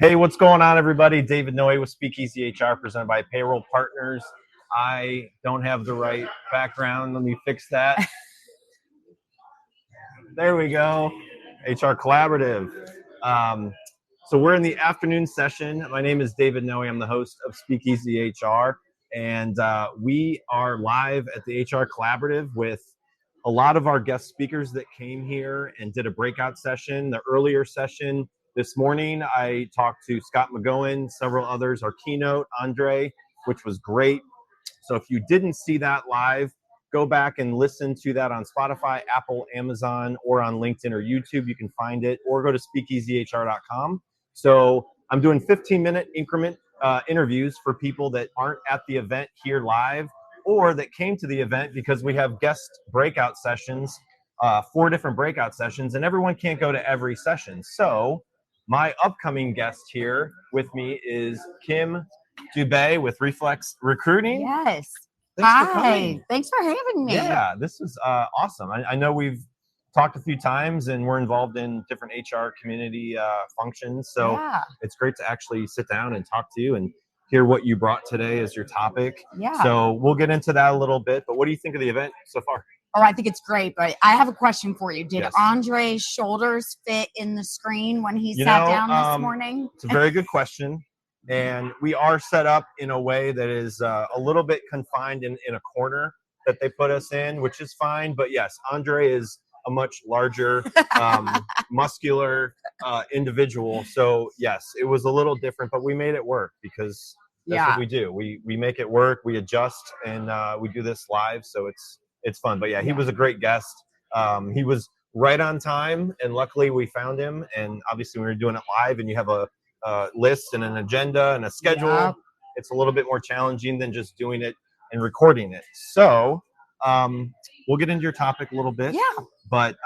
Hey, what's going on, everybody? David Noe with SpeakEasy HR, presented by Payroll Partners. I don't have the right background. Let me fix that. There we go. HR Collaborative. So we're in the afternoon session. My name is David Noe. I'm the host of SpeakEasy HR. And we are live at the HR Collaborative with a lot of our guest speakers that came here and did a breakout session. The earlier session this morning, I talked to Scott McGowan, several others, our keynote, Andre, which was great. So if you didn't see that live, go back and listen to that on Spotify, Apple, Amazon, or on LinkedIn or YouTube. You can find it, or go to speakeasyhr.com. So I'm doing 15-minute increment interviews for people that aren't at the event here live, or that came to the event because we have guest breakout sessions, 4 different breakout sessions, and everyone can't go to every session. So my upcoming guest here with me is Kim Dube with ReFlex Recruiting. Yes. Thanks for Hi. coming. Thanks for having me. Yeah, this is awesome. I know we've talked a few times and we're involved in different HR community functions. So Yeah. it's great to actually sit down and talk to you and hear what you brought today as your topic. Yeah. So we'll get into that a little bit, but what do you think of the event so far? Oh, I think it's great, but I have a question for you. Did Yes. Andre's shoulders fit in the screen when he sat down this morning? It's a very good question. And we are set up in a way that is a little bit confined in a corner that they put us in, which is fine. But yes, Andre is a much larger, muscular individual. So yes, it was a little different, but we made it work because that's what we do. We make it work, we adjust, and we do this live. So it's fun. But yeah, he was a great guest. He was right on time, and luckily we found him. And obviously we were doing it live, and you have a list and an agenda and a schedule. Yep. It's a little bit more challenging than just doing it and recording it. So we'll get into your topic a little bit. Yeah. But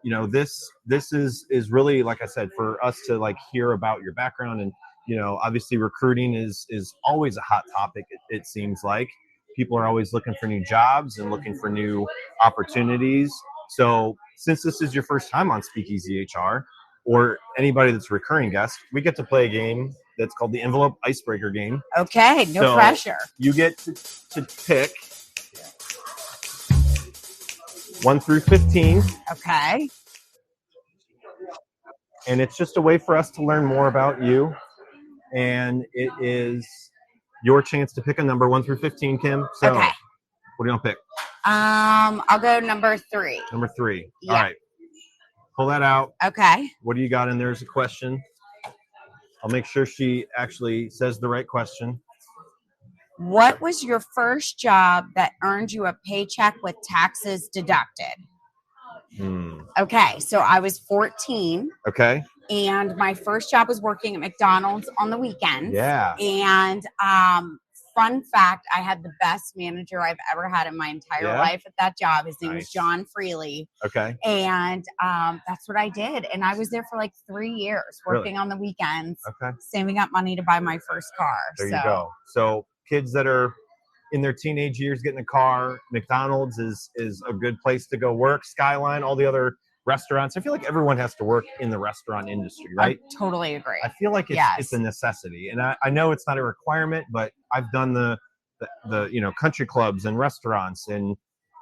you know, this is really, like I said, for us to like hear about your background. And you know, obviously recruiting is always a hot topic. It seems like people are always looking for new jobs and looking for new opportunities. So since this is your first time on SpeakEasy HR, or anybody that's a recurring guest, we get to play a game that's called the Envelope Icebreaker game. Okay, no pressure. You get to pick 1 through 15. Okay. And it's just a way for us to learn more about you. And it is your chance to pick a number 1 through 15, Kim. So okay. What do you want to pick? I'll go number 3. Number 3. Yeah. All right. Pull that out. Okay. What do you got in there as a question? I'll make sure she actually says the right question. What was your first job that earned you a paycheck with taxes deducted? Okay, so I was 14. Okay. And my first job was working at McDonald's on the weekends. Yeah. And fun fact, I had the best manager I've ever had in my entire life at that job. His name was John Freely. Okay. And that's what I did. And I was there for like 3 years working on the weekends, saving up money to buy my first car. There you go. So kids that are in their teenage years getting a car, McDonald's is a good place to go work. Skyline, all the other restaurants. I feel like everyone has to work in the restaurant industry, right? I totally agree. I feel like it's a necessity. And I know it's not a requirement, but I've done the you know, country clubs and restaurants, and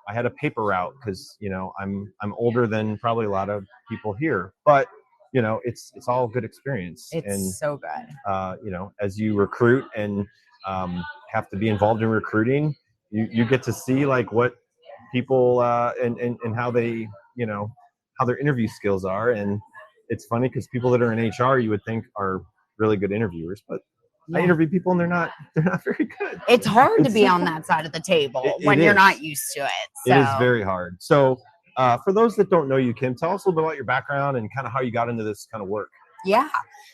I had a paper route because, you know, I'm older than probably a lot of people here. But, you know, it's all good experience. It's so good. You know, as you recruit and have to be involved in recruiting, you get to see like what people and how they, you know, how their interview skills are. And it's funny because people that are in HR you would think are really good interviewers, but I interview people and they're not very good. It's hard to be on that side of the table when you're not used to it. So. It is very hard. So for those that don't know you, Kim, tell us a little bit about your background and kind of how you got into this kind of work. Yeah.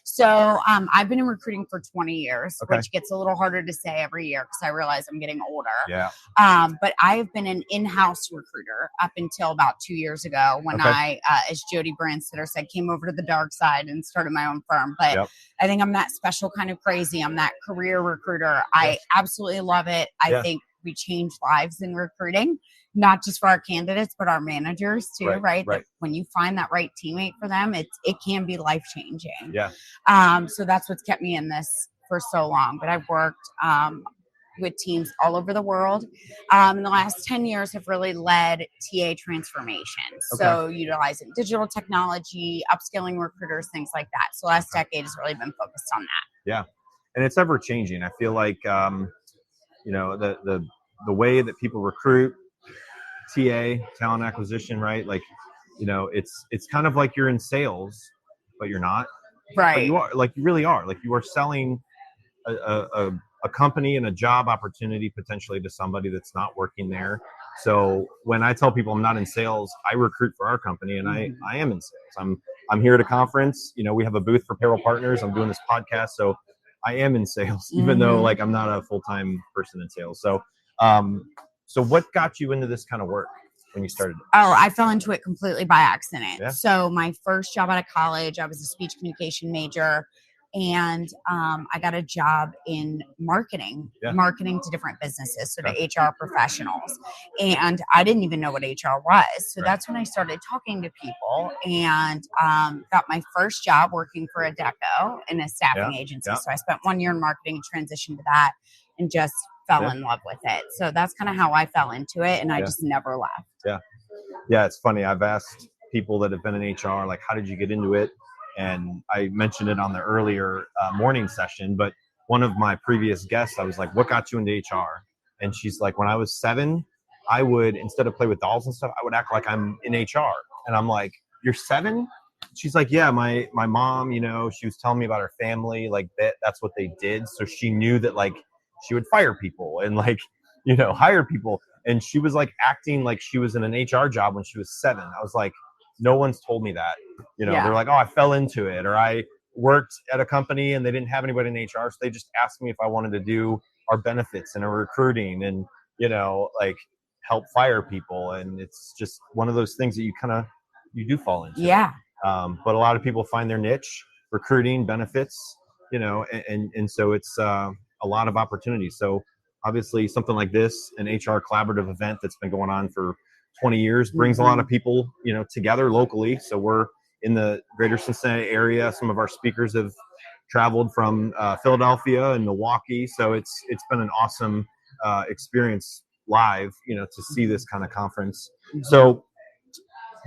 So I've been in recruiting for 20 years, which gets a little harder to say every year because I realize I'm getting older. Yeah. But I've been an in-house recruiter up until about 2 years ago when I, as Jody Brandstetter said, came over to the dark side and started my own firm. But I think I'm that special kind of crazy. I'm that career recruiter. I absolutely love it. I think we change lives in recruiting. not just for our candidates, but our managers too, right? Right. That when you find that right teammate for them, it can be life-changing. Yeah. So that's what's kept me in this for so long. But I've worked with teams all over the world. In the last 10 years have really led TA transformation. So utilizing digital technology, upskilling recruiters, things like that. So the last decade has really been focused on that. Yeah. And it's ever changing. I feel like, the way that people recruit, TA, talent acquisition, right? Like, it's kind of like you're in sales, but you're not. Right. But you are, like, you really are. Like, you are selling a company and a job opportunity potentially to somebody that's not working there. So when I tell people I'm not in sales, I recruit for our company, and I am in sales. I'm here at a conference. We have a booth for payroll partners. I'm doing this podcast, so I am in sales, even though like I'm not a full-time person in sales. So, so what got you into this kind of work when you started? Oh, I fell into it completely by accident. Yeah. So my first job out of college, I was a speech communication major, and I got a job in marketing to different businesses, so to HR professionals. And I didn't even know what HR was. So that's when I started talking to people, and got my first job working for a deco in a staffing agency. So I spent 1 year in marketing and transitioned to that and just fell in love with it. So that's kind of how I fell into it, and I just never left. Yeah, it's funny. I've asked people that have been in HR, like, how did you get into it? And I mentioned it on the earlier morning session, but one of my previous guests, I was like, what got you into HR? And she's like, when I was 7, I would, instead of play with dolls and stuff, I would act like I'm in HR. And I'm like, you're 7? She's like, yeah, my mom, she was telling me about her family, like that's what they did. So she knew that, like, she would fire people and, like, hire people. And she was like acting like she was in an HR job when she was 7. I was like, no one's told me that. They're like, oh, I fell into it, or I worked at a company and they didn't have anybody in HR, so they just asked me if I wanted to do our benefits and our recruiting and, like, help fire people. And it's just one of those things that you do fall into. Yeah. But a lot of people find their niche, recruiting, benefits, and so it's a lot of opportunities. So obviously something like this, an HR collaborative event that's been going on for 20 years, brings a lot of people, together locally. So we're in the greater Cincinnati area. Some of our speakers have traveled from Philadelphia and Milwaukee. So it's been an awesome experience live, to see this kind of conference. So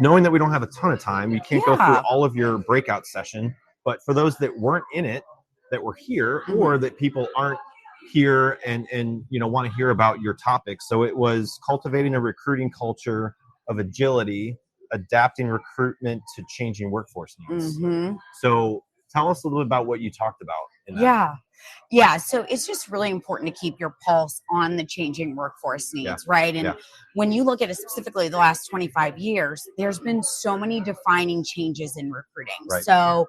knowing that we don't have a ton of time, you can't go through all of your breakout session, but for those that weren't in it, that were here, or that people aren't here and want to hear about your topic. So it was cultivating a recruiting culture of agility, adapting recruitment to changing workforce needs. So tell us a little bit about what you talked about in that. Yeah. So it's just really important to keep your pulse on the changing workforce needs, right? And when you look at it specifically the last 25 years, there's been so many defining changes in recruiting. Right. So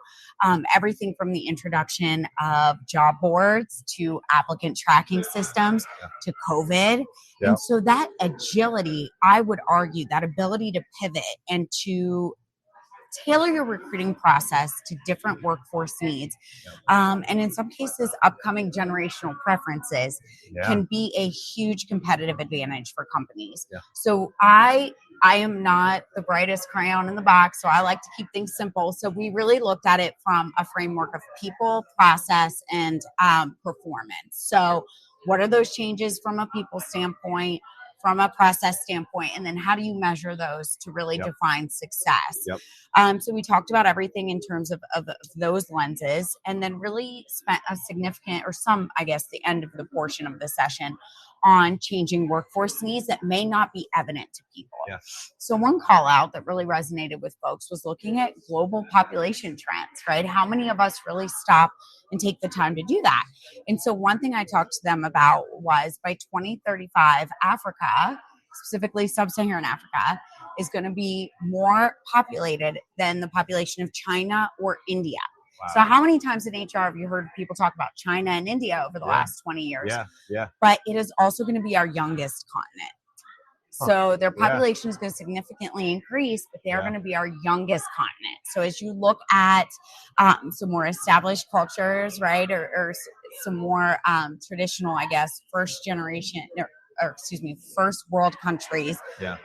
everything from the introduction of job boards to applicant tracking systems to COVID. And so that agility, I would argue, that ability to pivot and to tailor your recruiting process to different workforce needs, and in some cases upcoming generational preferences, can be a huge competitive advantage for companies. So I am not the brightest crayon in the box, so I like to keep things simple. So we really looked at it from a framework of people, process, and performance. So what are those changes from a people standpoint, from a process standpoint, and then how do you measure those to really define success? So we talked about everything in terms of those lenses, and then really spent a significant, or some, I guess, the end of the portion of the session on changing workforce needs that may not be evident to people. So one call out that really resonated with folks was looking at global population trends, right? How many of us really stop and take the time to do that? And so one thing I talked to them about was by 2035, Africa, specifically sub-Saharan Africa, is going to be more populated than the population of China or India. So how many times in HR have you heard people talk about China and India over the last 20 years? But it is also going to be our youngest continent. So their population is going to significantly increase, but they're going to be our youngest continent. So as you look at some more established cultures, right, or some more traditional, I guess, first generation or first world countries,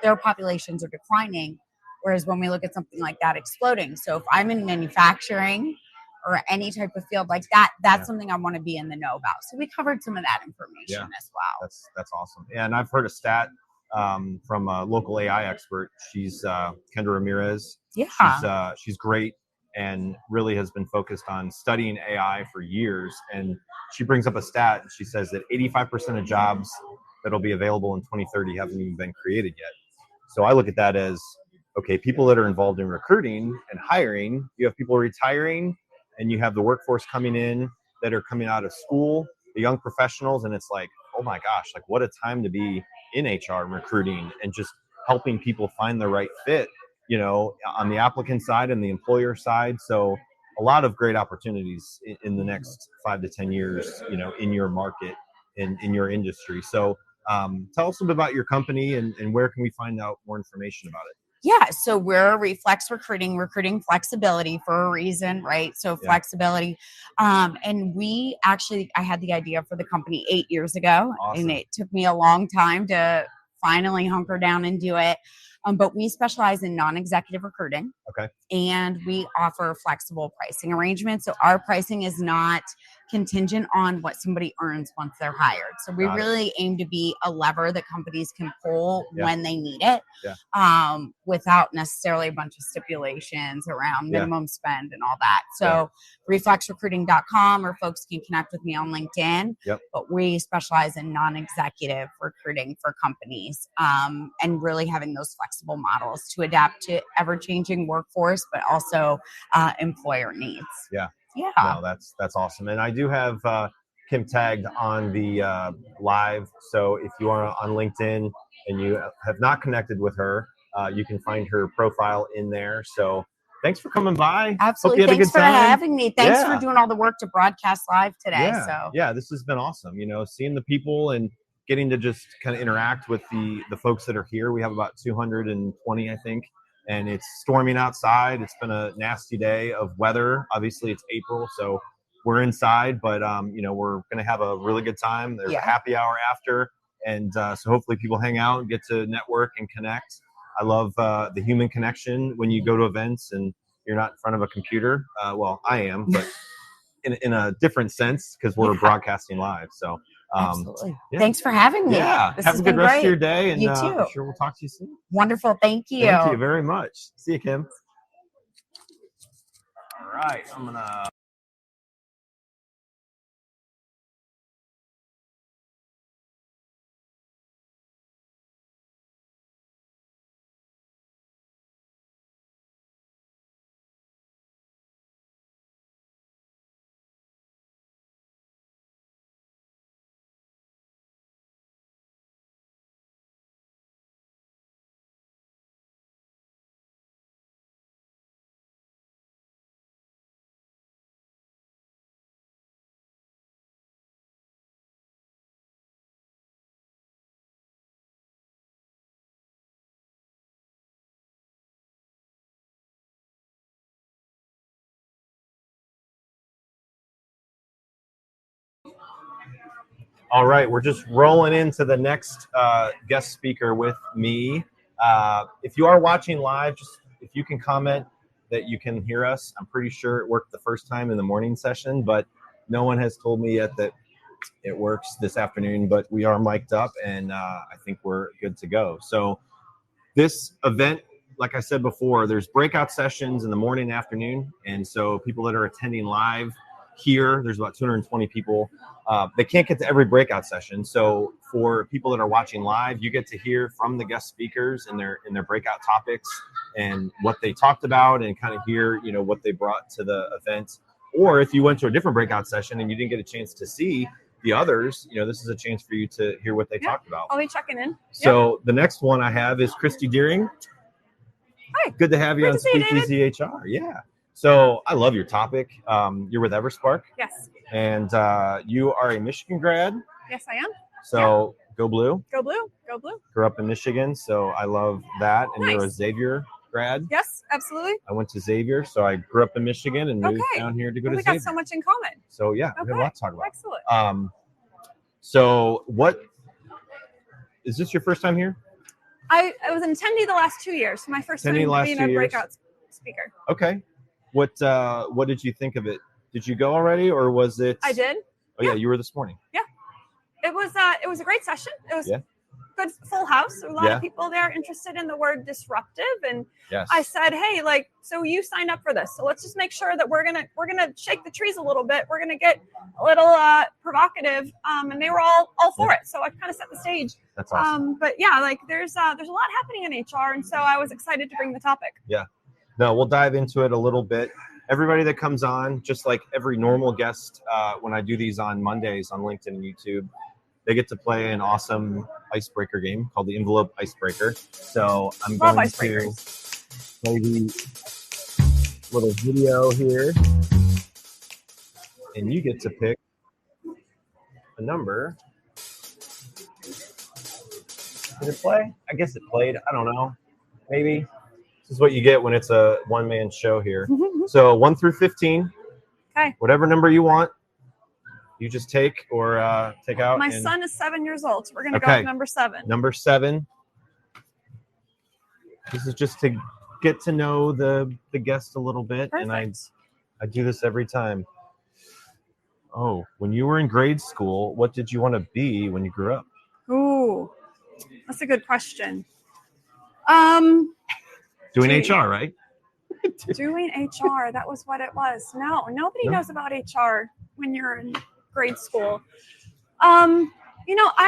their populations are declining. Whereas when we look at something like that exploding. So if I'm in manufacturing or any type of field like that, that's something I want to be in the know about. So we covered some of that information as well. That's awesome. Yeah, and I've heard a stat from a local AI expert. She's Kendra Ramirez. Yeah. She's great and really has been focused on studying AI for years. And she brings up a stat. She says that 85% of jobs that'll be available in 2030 haven't even been created yet. So I look at that as, okay, people that are involved in recruiting and hiring, you have people retiring and you have the workforce coming in that are coming out of school, the young professionals. And it's like, oh my gosh, like what a time to be in HR and recruiting and just helping people find the right fit, you know, on the applicant side and the employer side. So a lot of great opportunities in the next 5 to 10 years, you know, in your market, in your industry. So tell us a bit about your company and where can we find out more information about it? Yeah, so we're ReFlex recruiting flexibility for a reason, right? So flexibility. And I had the idea for the company 8 years ago. Awesome. And it took me a long time to finally hunker down and do it. But we specialize in non-executive recruiting. Okay. And we offer flexible pricing arrangements. So our pricing is not contingent on what somebody earns once they're hired. So we really aim to be a lever that companies can pull when they need it, without necessarily a bunch of stipulations around minimum spend and all that. So reflexrecruiting.com, or folks can connect with me on LinkedIn. But we specialize in non-executive recruiting for companies, and really having those flexible models to adapt to ever-changing workforce, but also employer needs. Yeah. No, that's awesome. And I do have Kim tagged on the live. So if you are on LinkedIn and you have not connected with her, you can find her profile in there. So thanks for coming by. Absolutely. Thanks for having me. Thanks for doing all the work to broadcast live today. Yeah, this has been awesome. You know, seeing the people and getting to just kind of interact with the folks that are here. We have about 220, I think. And it's storming outside. It's been a nasty day of weather. Obviously, it's April, so we're inside, but you know, we're going to have a really good time. There's a happy hour after, and so hopefully people hang out and get to network and connect. I love the human connection when you go to events and you're not in front of a computer. Well, I am, but in a different sense because we're broadcasting live. So absolutely. Thanks for having me. Yeah. Have a good rest of your day. And you too. I'm sure we'll talk to you soon. Wonderful. Thank you. Thank you very much. See you, Kim. All right. I'm going to... All right, we're just rolling into the next guest speaker with me. If you are watching live, just if you can comment that you can hear us. I'm pretty sure it worked the first time in the morning session, but no one has told me yet that it works this afternoon, but we are mic'd up and I think we're good to go. So this event, like I said before, there's breakout sessions in the morning and afternoon. And so people that are attending live here, there's about 220 people. They can't get to every breakout session. So for people that are watching live, you get to hear from the guest speakers and their breakout topics and what they talked about and kind of hear, you know, what they brought to the event. Or if you went to a different breakout session and you didn't get a chance to see the others, you know, this is a chance for you to hear what they talked about. I'll be checking in. So the next one I have is Kristie Dierig. Hi. Good to have you on SpeakEasy HR. Yeah. So I love your topic. You're with Everspark. Yes. And you are a Michigan grad. Yes, I am. So go blue. Go blue. Go blue. Grew up in Michigan, so I love that. And you're a Xavier grad. Yes, absolutely. I went to Xavier, so I grew up in Michigan and moved down here to go to Xavier. We got so much in common. So yeah, we have a lot to talk about. Excellent. So what is this your first time here? I was an attendee the last 2 years. My first time being a breakout speaker. Okay. What did you think of it? Did you go already, or was it? I did. Oh yeah, you were this morning. Yeah. It was a great session. It was good, full house. A lot of people there interested in the word disruptive, and I said, hey, so you signed up for this, so let's just make sure that we're gonna shake the trees a little bit. We're gonna get a little provocative, and they were all for it. So I kind of set the stage. That's awesome. But yeah, there's a lot happening in HR, and so I was excited to bring the topic. Yeah. No, we'll dive into it a little bit. Everybody that comes on, just like every normal guest, when I do these on Mondays on LinkedIn and YouTube, they get to play an awesome icebreaker game called the Envelope Icebreaker. So I'm going to play the little video here, and you get to pick a number. Did it play? I guess it played. I don't know. Maybe. This is what you get when it's a one-man show here. So 1 through 15. Okay. Whatever number you want, you just take or take out. My son is 7 years old, so we're going to go with number 7. Number 7. This is just to get to know the guest a little bit. Perfect. And I do this every time. Oh, when you were in grade school, what did you want to be when you grew up? Ooh, that's a good question. Doing HR, right? Doing HR, that was what it was. No, nobody knows about HR when you're in grade school. I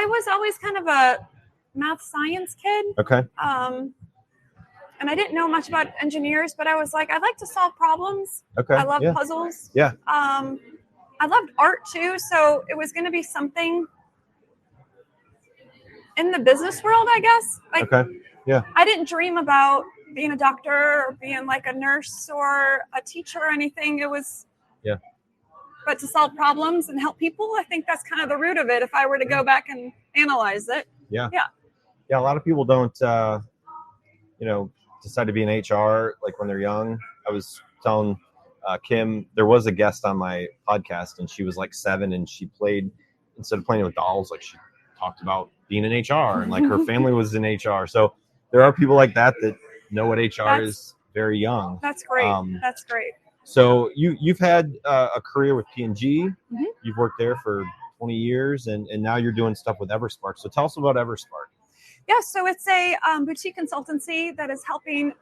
was always kind of a math science kid. Okay. And I didn't know much about engineers, but I was like, I like to solve problems. Okay. I love puzzles. Yeah. I loved art too, so it was going to be something in the business world, I guess. Okay. Yeah. I didn't dream about being a doctor or being like a nurse or a teacher or anything. It was, but to solve problems and help people, I think that's kind of the root of it. If I were to go back and analyze it. Yeah. A lot of people don't, decide to be in HR like when they're young. I was telling Kim, there was a guest on my podcast, and she was like 7, and she played, instead of playing with dolls, like she talked about being in HR, and like her family was in HR. So there are people like that know what HR is very young. That's great. That's great. So you've had a career with P&G. Mm-hmm. You've worked there for 20 years, and now you're doing stuff with Everspark. So tell us about Everspark. Yeah, so it's a boutique consultancy that is helping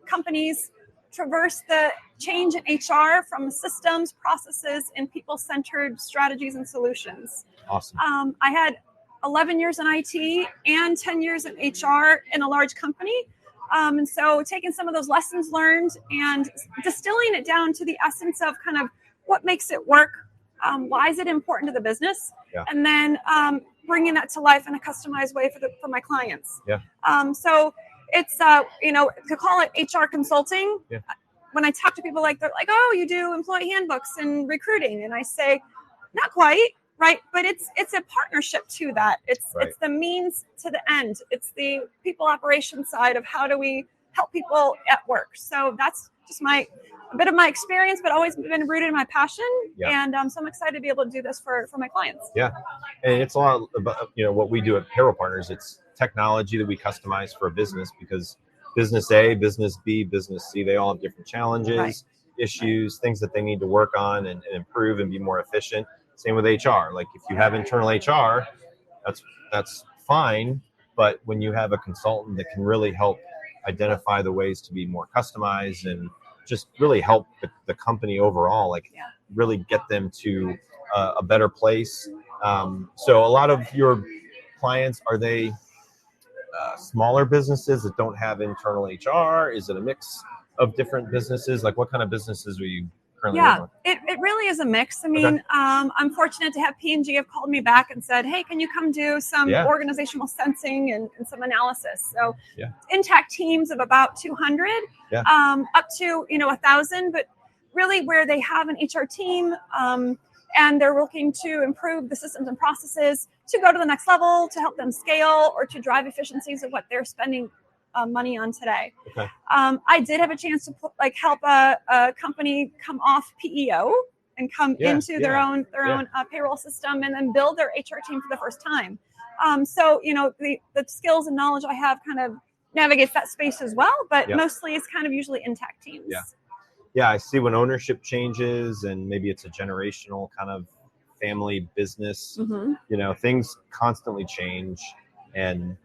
companies traverse the change in HR from systems, processes, and people-centered strategies and solutions. Awesome. I had 11 years in IT and 10 years in HR in a large company. And so taking some of those lessons learned and distilling it down to the essence of kind of what makes it work, why is it important to the business, and then bringing that to life in a customized way for my clients. So it's, to call it HR consulting. When I talk to people, they're like, oh, you do employee handbooks and recruiting. And I say, not quite. Right. But it's a partnership to that. It's the means to the end. It's the people operations side of how do we help people at work. So that's just a bit of my experience, but always been rooted in my passion. And so I'm excited to be able to do this for my clients. Yeah. And it's a lot about, what we do at Payroll Partners. It's technology that we customize for a business, because business A, business B, business C, they all have different challenges, issues, things that they need to work on and improve and be more efficient. Same with HR. Like if you have internal HR, that's fine. But when you have a consultant that can really help identify the ways to be more customized and just really help the company overall, really get them to a better place. So a lot of your clients, are they smaller businesses that don't have internal HR? Is it a mix of different businesses? Like what kind of businesses are you? It really is a mix. I mean, I'm fortunate to have P&G have called me back and said, hey, can you come do some organizational sensing and some analysis? So intact teams of about 200 up to 1,000, but really where they have an HR team and they're looking to improve the systems and processes to go to the next level, to help them scale or to drive efficiencies of what they're spending money on today. I did have a chance to help a company come off PEO and come into their own payroll system and then build their HR team for the first time. So, the skills and knowledge I have kind of navigates that space as well, but mostly it's kind of usually intact teams. Yeah, I see when ownership changes and maybe it's a generational kind of family business, things constantly change. And,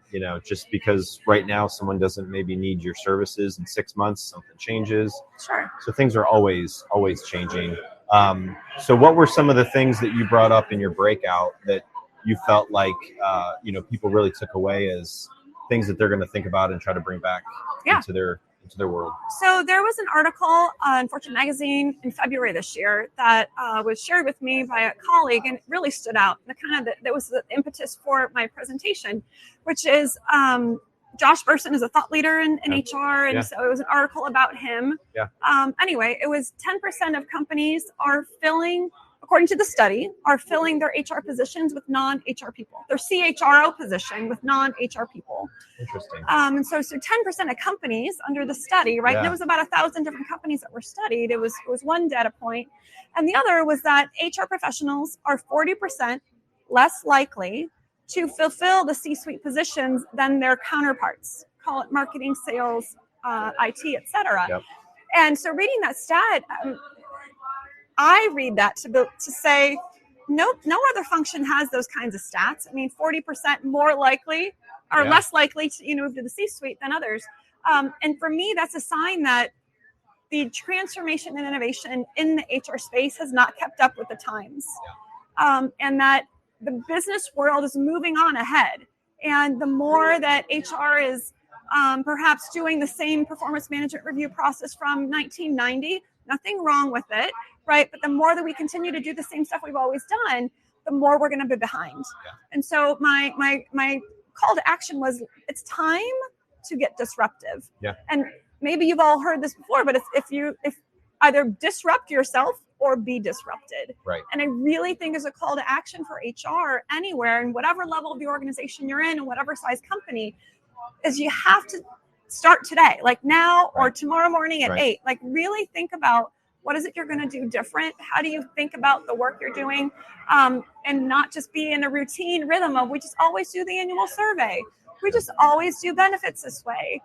just because right now someone doesn't maybe need your services in 6 months, something changes. Sure. So things are always changing. So what were some of the things that you brought up in your breakout that you felt like, people really took away as things that they're going to think about and try to bring back into their world? So there was an article on Fortune magazine in February this year that was shared with me by a colleague, and it really stood out. That was the impetus for my presentation, which is Josh Bersin is a thought leader in HR, and so it was an article about him. Anyway, it was 10% of companies are filling, according to the study, are filling their HR positions with non-HR people. Their CHRO position with non-HR people. Interesting. And so 10% of companies under the study, right? There was about 1,000 different companies that were studied. It was one data point. And the other was that HR professionals are 40% less likely to fulfill the C-suite positions than their counterparts. Call it marketing, sales, IT, et cetera. And so reading that stat, I read that to say, no other function has those kinds of stats. I mean, 40% more likely or less likely to move to the C-suite than others. And for me, that's a sign that the transformation and innovation in the HR space has not kept up with the times, and that the business world is moving on ahead. And the more that HR is perhaps doing the same performance management review process from 1990, nothing wrong with it, right? But the more that we continue to do the same stuff we've always done, the more we're going to be behind. And so my call to action was, it's time to get disruptive. And maybe you've all heard this before, but if either disrupt yourself or be disrupted. And I really think as a call to action for HR anywhere, and whatever level of the organization you're in and whatever size company, is you have to start today, like now or tomorrow morning at 8. Like really think about, what is it you're going to do different? How do you think about the work you're doing? And not just be in a routine rhythm of, we just always do the annual survey. We just always do benefits this way.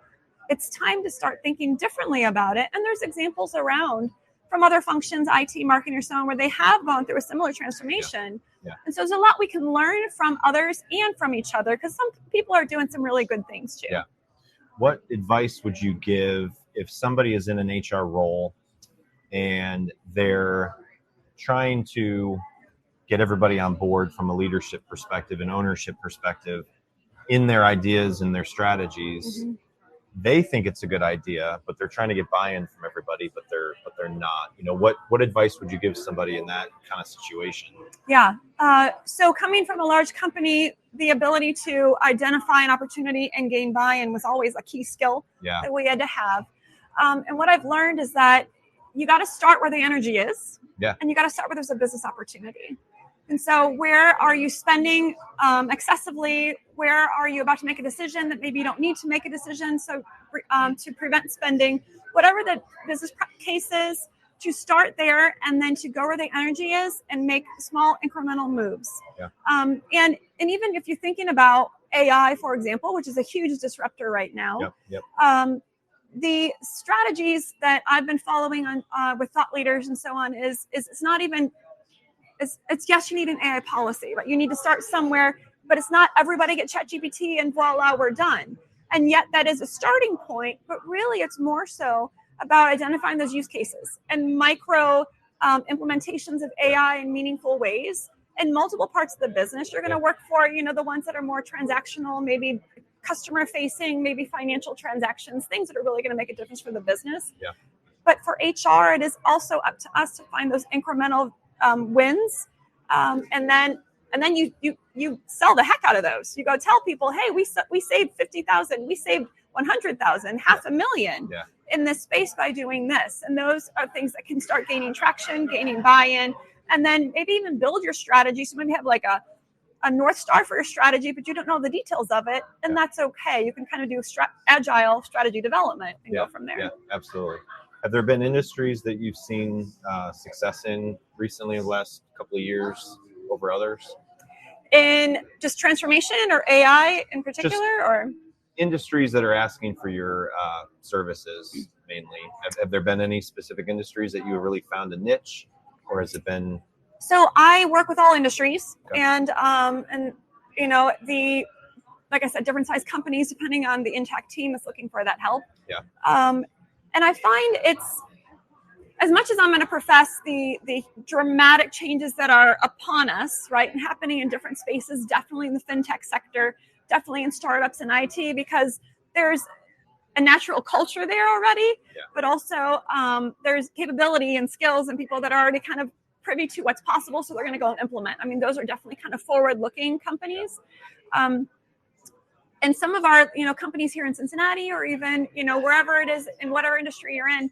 It's time to start thinking differently about it. And there's examples around from other functions, IT, marketing, or so on, where they have gone through a similar transformation. And so there's a lot we can learn from others and from each other, because some people are doing some really good things too. What advice would you give if somebody is in an HR role and they're trying to get everybody on board from a leadership perspective and ownership perspective in their ideas and their strategies? They think it's a good idea, but they're trying to get buy-in from everybody, but they're not. What advice would you give somebody in that kind of situation? So coming from a large company, the ability to identify an opportunity and gain buy-in was always a key skill that we had to have. And what I've learned is that you got to start where the energy is, and you got to start where there's a business opportunity. And so where are you spending excessively? Where are you about to make a decision that maybe you don't need to make a decision? So to prevent spending, whatever the business case is, to start there and then to go where the energy is and make small incremental moves. And even if you're thinking about AI, for example, which is a huge disruptor right now, the strategies that I've been following on with thought leaders and so on is it's not even, it's yes, you need an AI policy, right? You need to start somewhere, but it's not everybody get ChatGPT and voila, we're done. And yet that is a starting point, but really it's more so about identifying those use cases and micro implementations of AI in meaningful ways in multiple parts of the business. You're going to work for, the ones that are more transactional, maybe customer facing, maybe financial transactions, things that are really going to make a difference for the business. But for HR, it is also up to us to find those incremental wins. And then you sell the heck out of those. You go tell people, hey, we saved 50,000, we saved 100,000, $500,000 in this space by doing this. And those are things that can start gaining traction, gaining buy-in, and then maybe even build your strategy. So maybe have like a North Star for your strategy, but you don't know the details of it. And that's okay. You can kind of do agile strategy development and go from there. Yeah, absolutely. Have there been industries that you've seen success in recently in the last couple of years over others? in just transformation or AI in particular, or industries that are asking for your services mainly? Have there been any specific industries that you have really found a niche, or has it been? So I work with all industries, Okay. and like I said, different size companies depending on the intact team is looking for that help. Yeah. And I find it's, as much as I'm going to profess the dramatic changes that are upon us, right, and happening in different spaces, definitely in the fintech sector, definitely in startups and IT, because there's a natural culture there already, but also there's capability and skills and people that are already kind of privy to what's possible, so they're going to go and implement. I mean, those are definitely kind of forward-looking companies. And some of our, companies here in Cincinnati, or even, wherever it is in whatever industry you're in,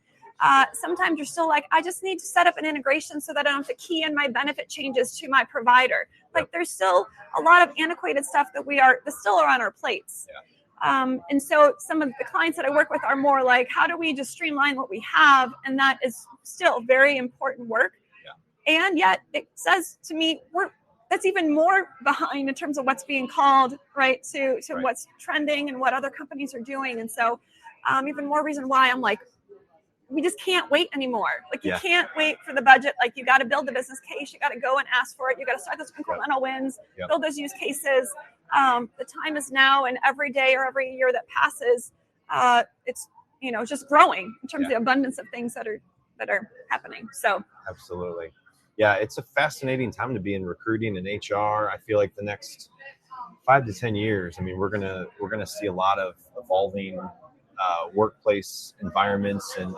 sometimes you're still like, I just need to set up an integration so that I don't have to key in my benefit changes to my provider. Like, there's still a lot of antiquated stuff that still are on our plates. And so some of the clients that I work with are more like, how do we just streamline what we have? And that is still very important work. And yet it says to me, that's even more behind in terms of what's being called, right, to what's trending and what other companies are doing. And so even more reason why I'm like, we just can't wait anymore. Like, you can't wait for the budget. Like, you got to build the business case. You got to go and ask for it. You got to start those incremental wins, build those use cases. The time is now, and every day or every year that passes, it's, just growing in terms of the abundance of things that are happening. So Absolutely. Yeah, it's a fascinating time to be in recruiting and HR. I feel like the next 5 to 10 years, I mean, we're gonna see a lot of evolving workplace environments, and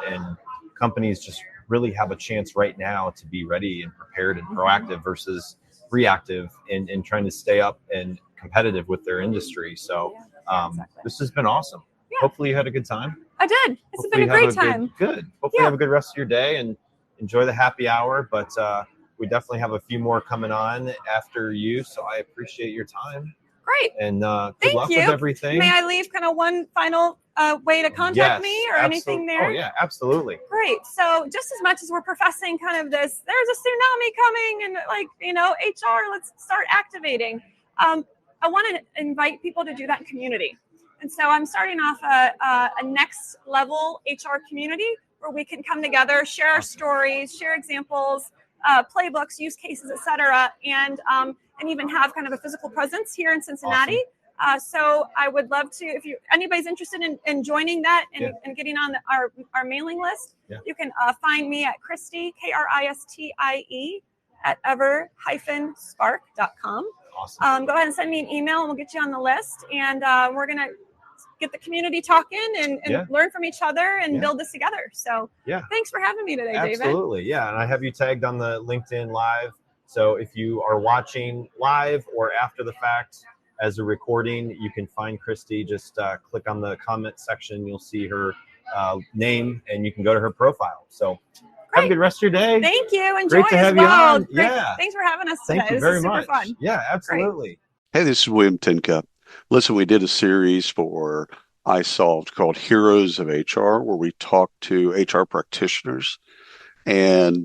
companies just really have a chance right now to be ready and prepared and proactive versus reactive in trying to stay up and competitive with their industry. So this has been awesome. Yeah. Hopefully you had a good time. I did. It's been a great time. Good. Hopefully you have a good rest of your day and enjoy the happy hour. But we definitely have a few more coming on after you. So I appreciate your time. Great. And good luck with everything. May I leave kind of one final way to contact me or anything there? Oh, yeah, absolutely. Great. So just as much as we're professing kind of this, there's a tsunami coming and HR, let's start activating. I want to invite people to do that in community. And so I'm starting off a next level HR community where we can come together, share our stories, share examples, playbooks, use cases, et cetera, and even have kind of a physical presence here in Cincinnati. Awesome. So I would love to, if anybody's interested in joining that and getting on our mailing list, you can find me at Kristie, Kristie, at ever-spark.com. Awesome. Go ahead and send me an email and we'll get you on the list. And we're going to get the community talking and learn from each other and build this together. So thanks for having me today, David. Absolutely. Yeah. And I have you tagged on the LinkedIn Live. So if you are watching live or after the fact as a recording, you can find Kristie. Just click on the comment section. You'll see her name and you can go to her profile. So have a good rest of your day. Thank you. Enjoy. Great to have you on. Great. Yeah. Thanks for having us today. Thank you very much. Super fun. Yeah, absolutely. Great. Hey, this is William Tincup. Listen, we did a series for iSolved called Heroes of HR, where we talk to HR practitioners. And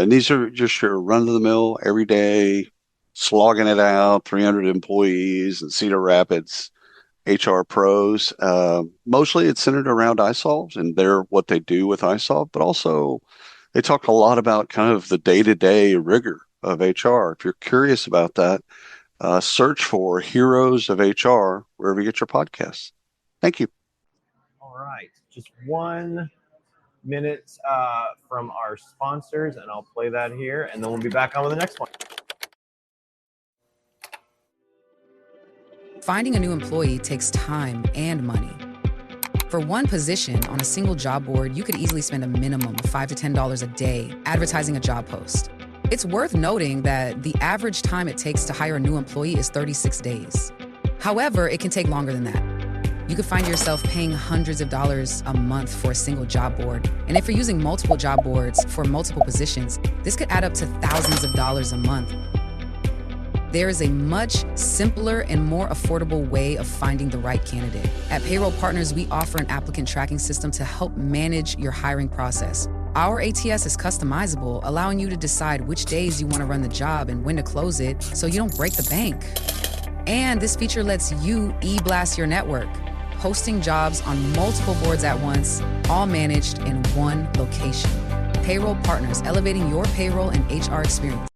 these are just your run-of-the-mill, everyday, slogging it out, 300 employees in Cedar Rapids, HR pros. Mostly it's centered around iSolved and what they do with iSolved, but also they talk a lot about kind of the day-to-day rigor of HR. If you're curious about that, search for Heroes of HR wherever you get your podcasts. Thank you. All right. Just 1 minute from our sponsors, and I'll play that here, and then we'll be back on with the next one. Finding a new employee takes time and money. For one position on a single job board, you could easily spend a minimum of $5 to $10 a day advertising a job post. It's worth noting that the average time it takes to hire a new employee is 36 days. However, it can take longer than that. You could find yourself paying hundreds of dollars a month for a single job board. And if you're using multiple job boards for multiple positions, this could add up to thousands of dollars a month. There is a much simpler and more affordable way of finding the right candidate. At Payroll Partners, we offer an applicant tracking system to help manage your hiring process. Our ATS is customizable, allowing you to decide which days you want to run the job and when to close it so you don't break the bank. And this feature lets you e-blast your network, hosting jobs on multiple boards at once, all managed in one location. Payroll Partners, elevating your payroll and HR experience.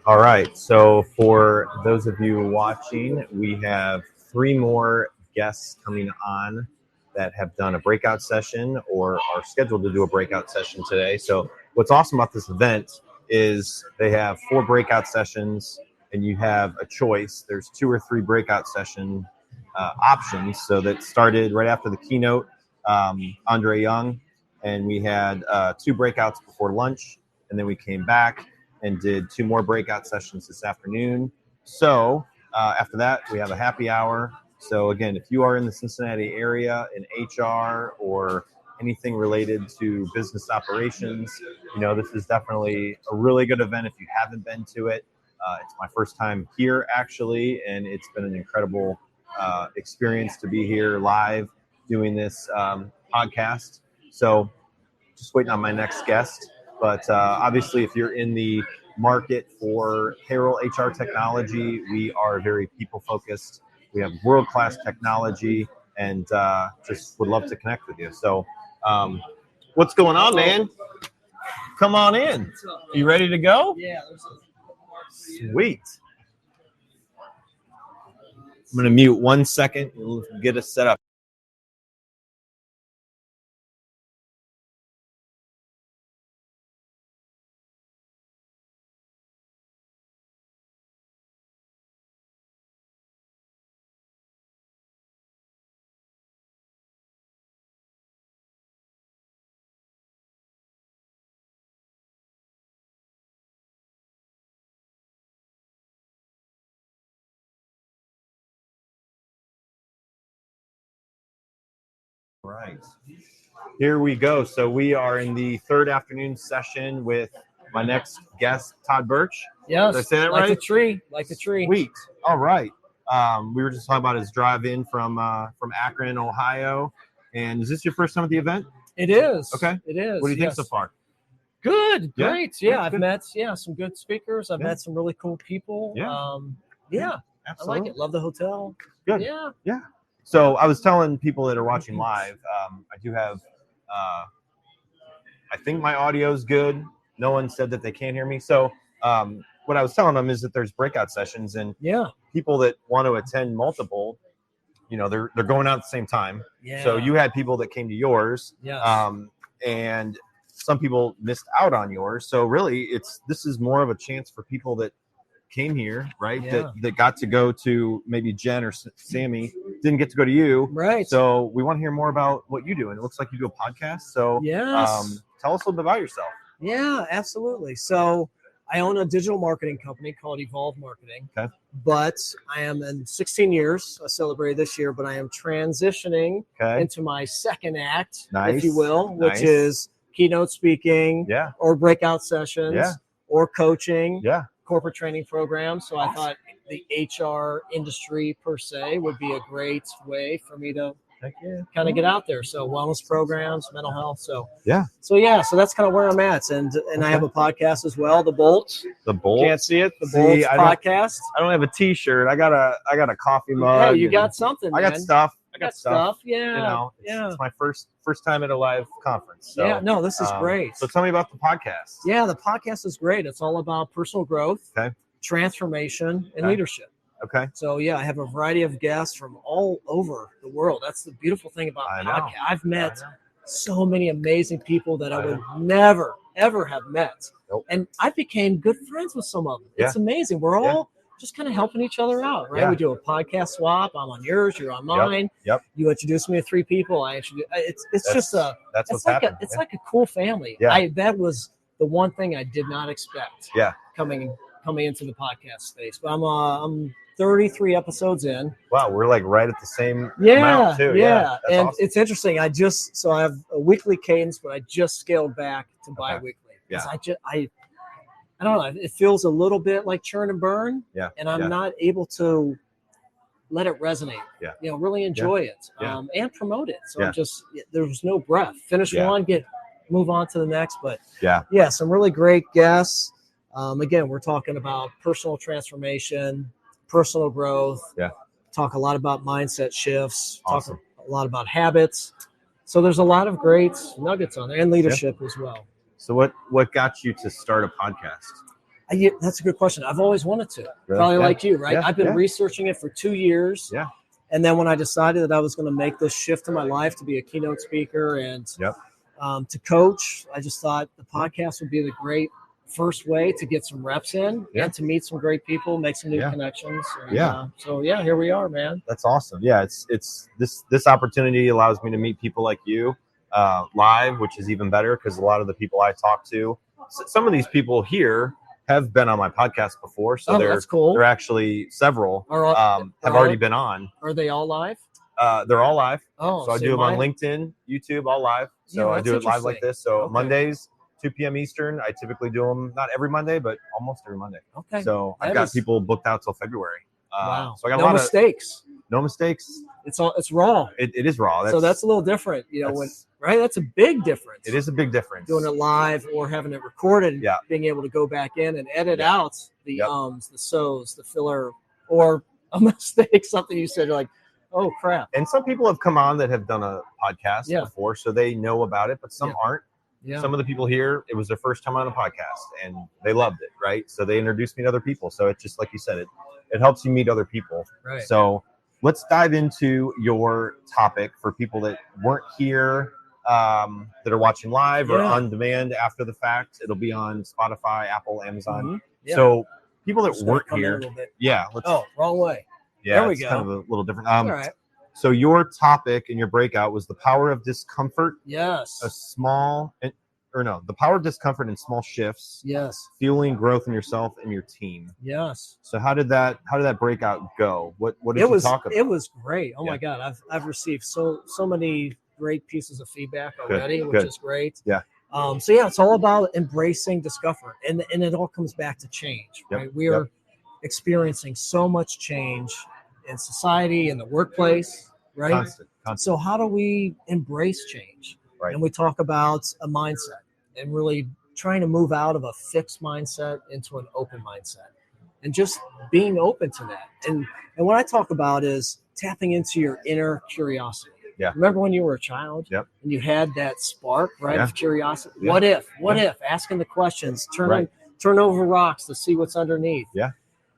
All right. So for those of you watching, we have 3 more guests coming on that have done a breakout session or are scheduled to do a breakout session today. So what's awesome about this event is they have 4 breakout sessions and you have a choice. There's 2 or 3 breakout session options. So that started right after the keynote, Andre Young, and we had 2 breakouts before lunch, and then we came back and did 2 more breakout sessions this afternoon. So after that, we have a happy hour. So again, if you are in the Cincinnati area in HR or anything related to business operations, you know, this is definitely a really good event if you haven't been to it. It's my first time here, actually, and it's been an incredible experience to be here live doing this podcast. So just waiting on my next guest. But obviously, if you're in the market for payroll HR technology, we are very people-focused. We have world-class technology, and just would love to connect with you. So what's going on, man? Come on in. You ready to go? Yeah. Sweet. I'm going to mute 1 second and get us set up. Right. Here we go. So we are in the 3rd afternoon session with my next guest, Todd Bertsch. Yes. Did I say that like right? The tree. Like the tree. Sweet. All right. We were just talking about his drive in from Akron, Ohio. And is this your first time at the event? It is. Okay. It is. What do you think so far? Good. Yeah? Great. Yeah. I've good. met some good speakers. I've Yeah. met some really cool people. Yeah. Yeah. Absolutely. I like it. Love the hotel. Good. Yeah. Yeah. So I was telling people that are watching live, I do have, I think my audio is good. No one said that they can't hear me. So what I was telling them is that there's breakout sessions, and people that want to attend multiple, you know, they're going out at the same time. Yeah. So you had people that came to yours, Yes. And some people missed out on yours. So really, this is more of a chance for people that came here, right? Yeah. That got to go to maybe Jen or Sammy, didn't get to go to you. Right. So we want to hear more about what you do. And it looks like you do a podcast. So Yes. tell us a little bit about yourself. Yeah, absolutely. So I own a digital marketing company called Evolve Marketing. Okay. But I am in 16 years. I celebrated this year, but I am transitioning into my second act, if you will, which is keynote speaking or breakout sessions or coaching, corporate training programs. So I thought the HR industry per se would be a great way for me to kind of get out there. So wellness programs, mental health. So that's kind of where I'm at. And I have a podcast as well, The Bolt. Can't see it. The Bolt podcast. I don't have a t-shirt. I got a coffee mug. Hey, you got something, man. I got stuff. Yeah. You know, it's my first time at a live conference. So, this is great. So tell me about the podcast. Yeah, the podcast is great. It's all about personal growth, transformation, and leadership. Okay. So I have a variety of guests from all over the world. That's the beautiful thing about podcast. I've met so many amazing people that I would never, ever have met. Nope. And I became good friends with some of them. It's amazing. We're all just kind of helping each other out, right? We do a podcast swap. I'm on yours, you're on mine. You introduce me to 3 people. I introduce. It's like a cool family. That was the one thing I did not expect. Coming into the podcast space, but I'm 33 episodes in. Wow, we're like right at the same amount too. That's and awesome. It's interesting. I have a weekly cadence, but I just scaled back to bi-weekly. I don't know. It feels a little bit like churn and burn. And I'm not able to let it resonate. Really enjoy it and promote it. So there was no breath. Finish one, move on to the next. But some really great guests. Again, we're talking about personal transformation, personal growth. Talk a lot about mindset shifts. Talk a lot about habits. So there's a lot of great nuggets on there, and leadership as well. So what got you to start a podcast? That's a good question. I've always wanted to. Really? Probably like you, right? I've been researching it for 2 years. And then when I decided that I was going to make this shift in my life to be a keynote speaker and to coach, I just thought the podcast would be the great first way to get some reps in and to meet some great people, make some new connections. And, here we are, man. That's awesome. It's this opportunity allows me to meet people like you live, which is even better because a lot of the people I talk to, some of these people here have been on my podcast before. So that's cool. They're actually several have already been on. Are they all live? They're all live. So I do them on LinkedIn, YouTube, all live. So I do it live like this. So Mondays, 2 p.m. Eastern. I typically do them not every Monday, but almost every Monday. Okay. So I've got people booked out till February. Wow. So I got no mistakes. No mistakes. It's raw. It is raw. So that's a little different, that's a big difference. It is a big difference. Doing it live or having it recorded, being able to go back in and edit out the ums, the so's, the filler, or a mistake, something you said, you're like, oh crap. And some people have come on that have done a podcast before, so they know about it, but some aren't. Some of the people here, it was their first time on a podcast and they loved it, right? So they introduced me to other people. So it's just like you said, it helps you meet other people. Right. So let's dive into your topic for people that weren't here, that are watching live or on demand after the fact. It'll be on Spotify, Apple, Amazon. So people that weren't here. Wrong way. There we go. Kind of a little different. All right. So your topic in your breakout was the power of discomfort. Yes. The power of discomfort in small shifts. Yes. Fueling growth in yourself and your team. Yes. So how did that breakout go? What did you talk about? It was great. Oh my God. I've received so many great pieces of feedback already, which is great. It's all about embracing discomfort, and it all comes back to change, right? We are experiencing so much change in society, in the workplace, right? Constant. So how do we embrace change? Right. And we talk about a mindset and really trying to move out of a fixed mindset into an open mindset and just being open to that. And what I talk about is tapping into your inner curiosity. Remember when you were a child and you had that spark, right, of curiosity? What if? Asking the questions, turn over rocks to see what's underneath.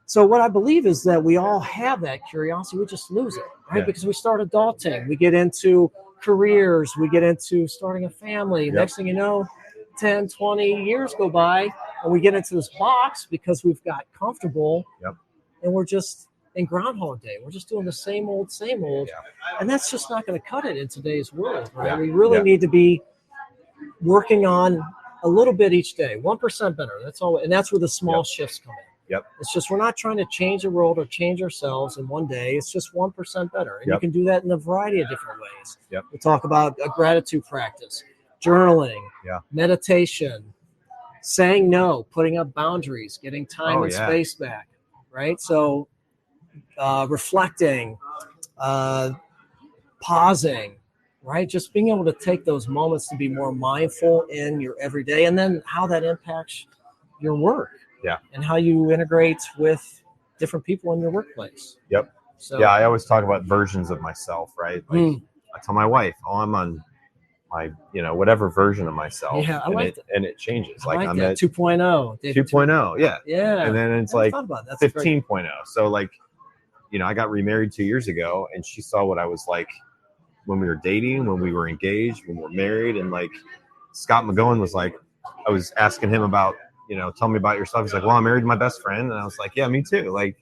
So what I believe is that we all have that curiosity. We just lose it, right? Because we start adulting. We get into careers. We get into starting a family. Next thing you know, 10, 20 years go by, and we get into this box because we've got comfortable, and we're just in Groundhog Day. We're just doing the same old. And that's just not going to cut it in today's world, right? We really need to be working on a little bit each day, 1% better. That's all. And that's where the small Yep. shifts come in. Yep. It's just, we're not trying to change the world or change ourselves in one day. It's just 1% better. And Yep. you can do that in a variety of different ways. Yep. We talk about a gratitude practice, journaling, Yeah. meditation, saying no, putting up boundaries, getting time and space back, right? So reflecting, pausing, right? Just being able to take those moments to be more mindful in your everyday, and then how that impacts your work. Yeah. And how you integrate with different people in your workplace. Yep. So Yeah, I always talk about versions of myself, right? Like I tell my wife, I'm on my, whatever version of myself. Yeah, I like that. And it changes. I like I'm that. at 2.0. 2.0, yeah. Yeah. And then it's I like thought about that. That's 15.0. So like, I got remarried 2 years ago, and she saw what I was like when we were dating, when we were engaged, when we were married. And like Scott McGowan was like, I was asking him about, tell me about yourself. He's like, well, I'm married to my best friend. And I was like, yeah, me too. Like,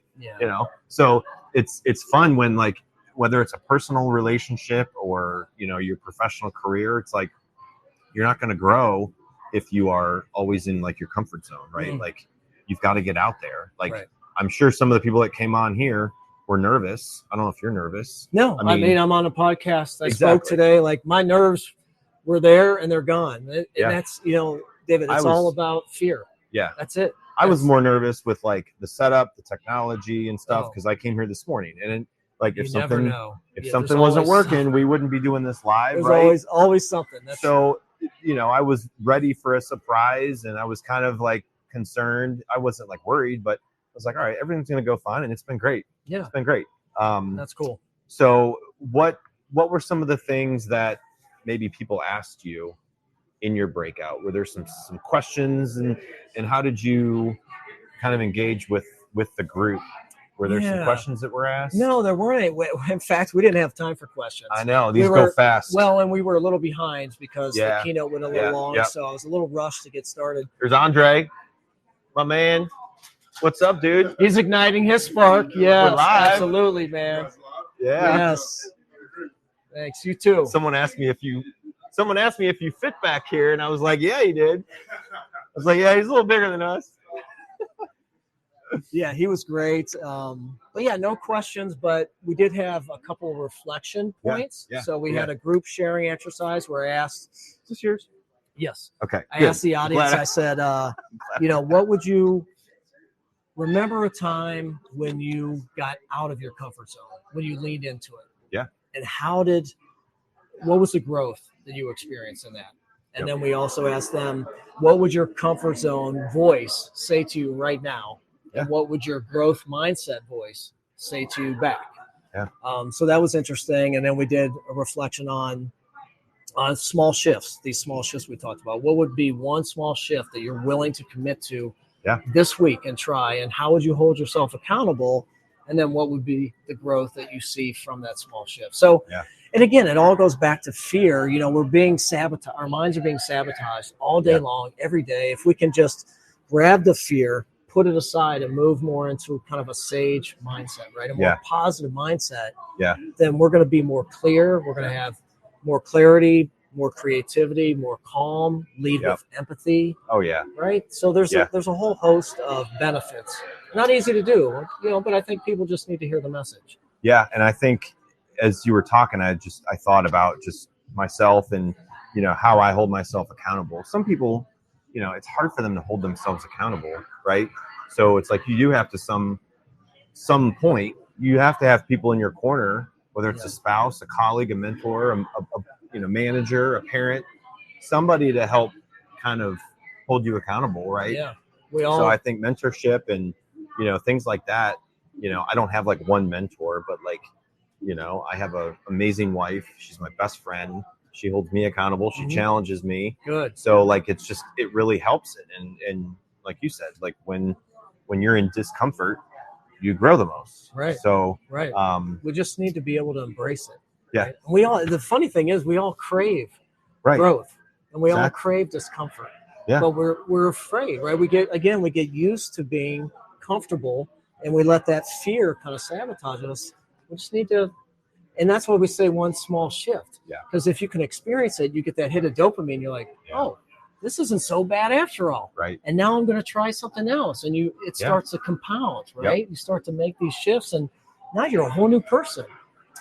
so it's fun when, like, whether it's a personal relationship or, your professional career, it's like, you're not going to grow if you are always in like your comfort zone, right? Like, you've got to get out there. Like, I'm sure some of the people that came on here were nervous. I don't know if you're nervous. No, I mean I'm on a podcast. I spoke today. Like, my nerves were there and they're gone. And that's, David, it's all about fear. Yeah. That's it. I was more nervous with like the setup, the technology and stuff, because I came here this morning, and like if something wasn't working, we wouldn't be doing this live. There's always something. So I was ready for a surprise, and I was kind of like concerned. I wasn't like worried, but I was like, all right, everything's gonna go fine, and it's been great. Yeah, it's been great. That's cool. So what were some of the things that maybe people asked you in your breakout? Were there some questions, and how did you kind of engage with the group? Were there some questions that were asked? No, there weren't any. In fact, we didn't have time for questions. I know. These go fast. Well, and we were a little behind because the keynote went a little long, so I was a little rushed to get started. There's Andre, my man. What's up, dude? He's igniting his spark. Yeah, we're live. Absolutely, man. Yeah. Yes. Thanks. You too. Someone asked me if you fit back here, and I was like, yeah, he did. I was like, yeah, he's a little bigger than us. Yeah, he was great. But yeah, no questions, but we did have a couple of reflection points. Yeah. So we had a group sharing exercise where I asked, is this yours? Yes. Okay. I asked the audience, I said, what would you remember a time when you got out of your comfort zone, when you leaned into it? Yeah. And what was the growth that you experienced in that? And then we also asked them, what would your comfort zone voice say to you right now? And what would your growth mindset voice say to you back? Yeah. So that was interesting. And then we did a reflection on small shifts, these small shifts we talked about. What would be one small shift that you're willing to commit to this week and try? And how would you hold yourself accountable? And then what would be the growth that you see from that small shift? So, and again, it all goes back to fear. We're being sabotaged. Our minds are being sabotaged all day long, every day. If we can just grab the fear, put it aside, and move more into kind of a sage mindset, right? A more positive mindset, then we're going to be more clear. We're going to have more clarity, more creativity, more calm, lead with empathy. Oh, yeah. Right? So there's a whole host of benefits. Not easy to do, but I think people just need to hear the message. Yeah, and I think as you were talking, I thought about just myself and, how I hold myself accountable. Some people, it's hard for them to hold themselves accountable, right? So it's like you do have to some point, you have to have people in your corner, whether it's a spouse, a colleague, a mentor, a manager, a parent, somebody to help kind of hold you accountable, right? Yeah. So I think mentorship and, things like that, I don't have like one mentor, but like, I have an amazing wife. She's my best friend. She holds me accountable. She challenges me. Good. So like, it really helps it. And like you said, like when you're in discomfort, you grow the most. Right. So, we just need to be able to embrace it. Yeah. Right? The funny thing is we all crave growth, and we all crave discomfort. Yeah. But we're afraid, right? We get used to being comfortable, and we let that fear kind of sabotage us. We just need to, and that's why we say one small shift. Yeah. Because if you can experience it, you get that hit of dopamine. You're like, oh, this isn't so bad after all. Right. And now I'm going to try something else. And it starts to compound, right? Yep. You start to make these shifts, and now you're a whole new person.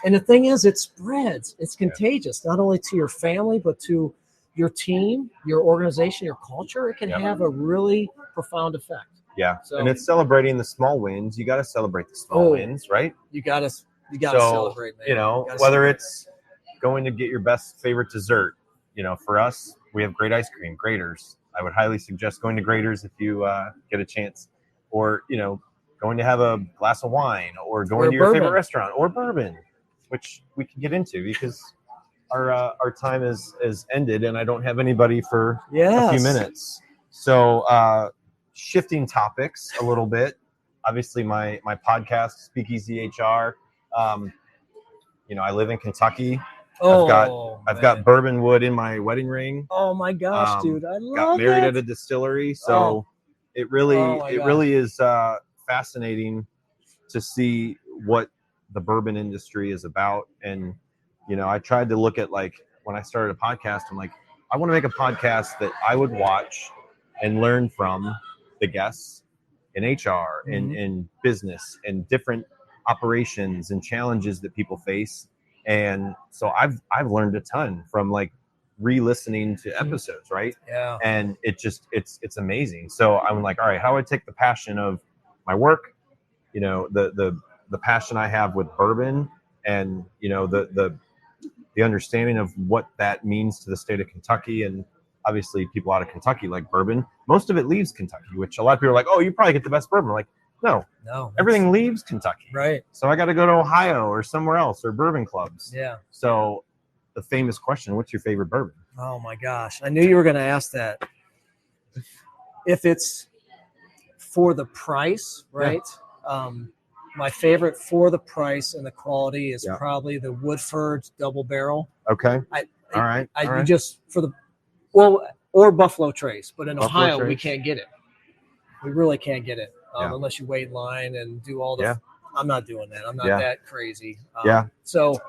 And the thing is, it spreads. It's contagious, not only to your family, but to your team, your organization, your culture. It can have a really profound effect. Yeah. So, and it's celebrating the small wins. You got to celebrate the small wins, right? You got to celebrate, man. You know, whether it's going to get your best favorite dessert, you know, for us, we have great ice cream, Graders. I would highly suggest going to Graders if you get a chance, or, you know, going to have a glass of wine, or going to your favorite restaurant, or bourbon, which we can get into because our time is ended and I don't have anybody for a few minutes. So shifting topics a little bit, obviously my podcast, SpeakEasy HR, you know, I live in Kentucky. I've got bourbon wood in my wedding ring. Oh my gosh, dude. I love got married it. at a distillery. So it really is fascinating to see what the bourbon industry is about. And, you know, I tried to look at, like, when I started a podcast, I'm like, I want to make a podcast that I would watch and learn from the guests in HR and in business and different operations and challenges that people face. And so I've learned a ton from, like, re-listening to episodes, right? Yeah. And it's amazing. So I'm like, all right, how do I take the passion of my work, you know, the passion I have with bourbon, and, you know, the understanding of what that means to the state of Kentucky, and obviously people out of Kentucky like bourbon. Most of it leaves Kentucky, which a lot of people are like, oh, you probably get the best bourbon. Like, no, everything leaves Kentucky. Right. So I got to go to Ohio or somewhere else, or bourbon clubs. Yeah. So the famous question, what's your favorite bourbon? Oh my gosh. I knew you were going to ask that. If it's for the price, right? Yeah. My favorite for the price and the quality is probably the Woodford Double Barrel. Okay. All right. You just for the or Buffalo Trace, but in Ohio we can't get it. We really can't get it unless you wait in line and do all the. Yeah. I'm not doing that. I'm not that crazy. So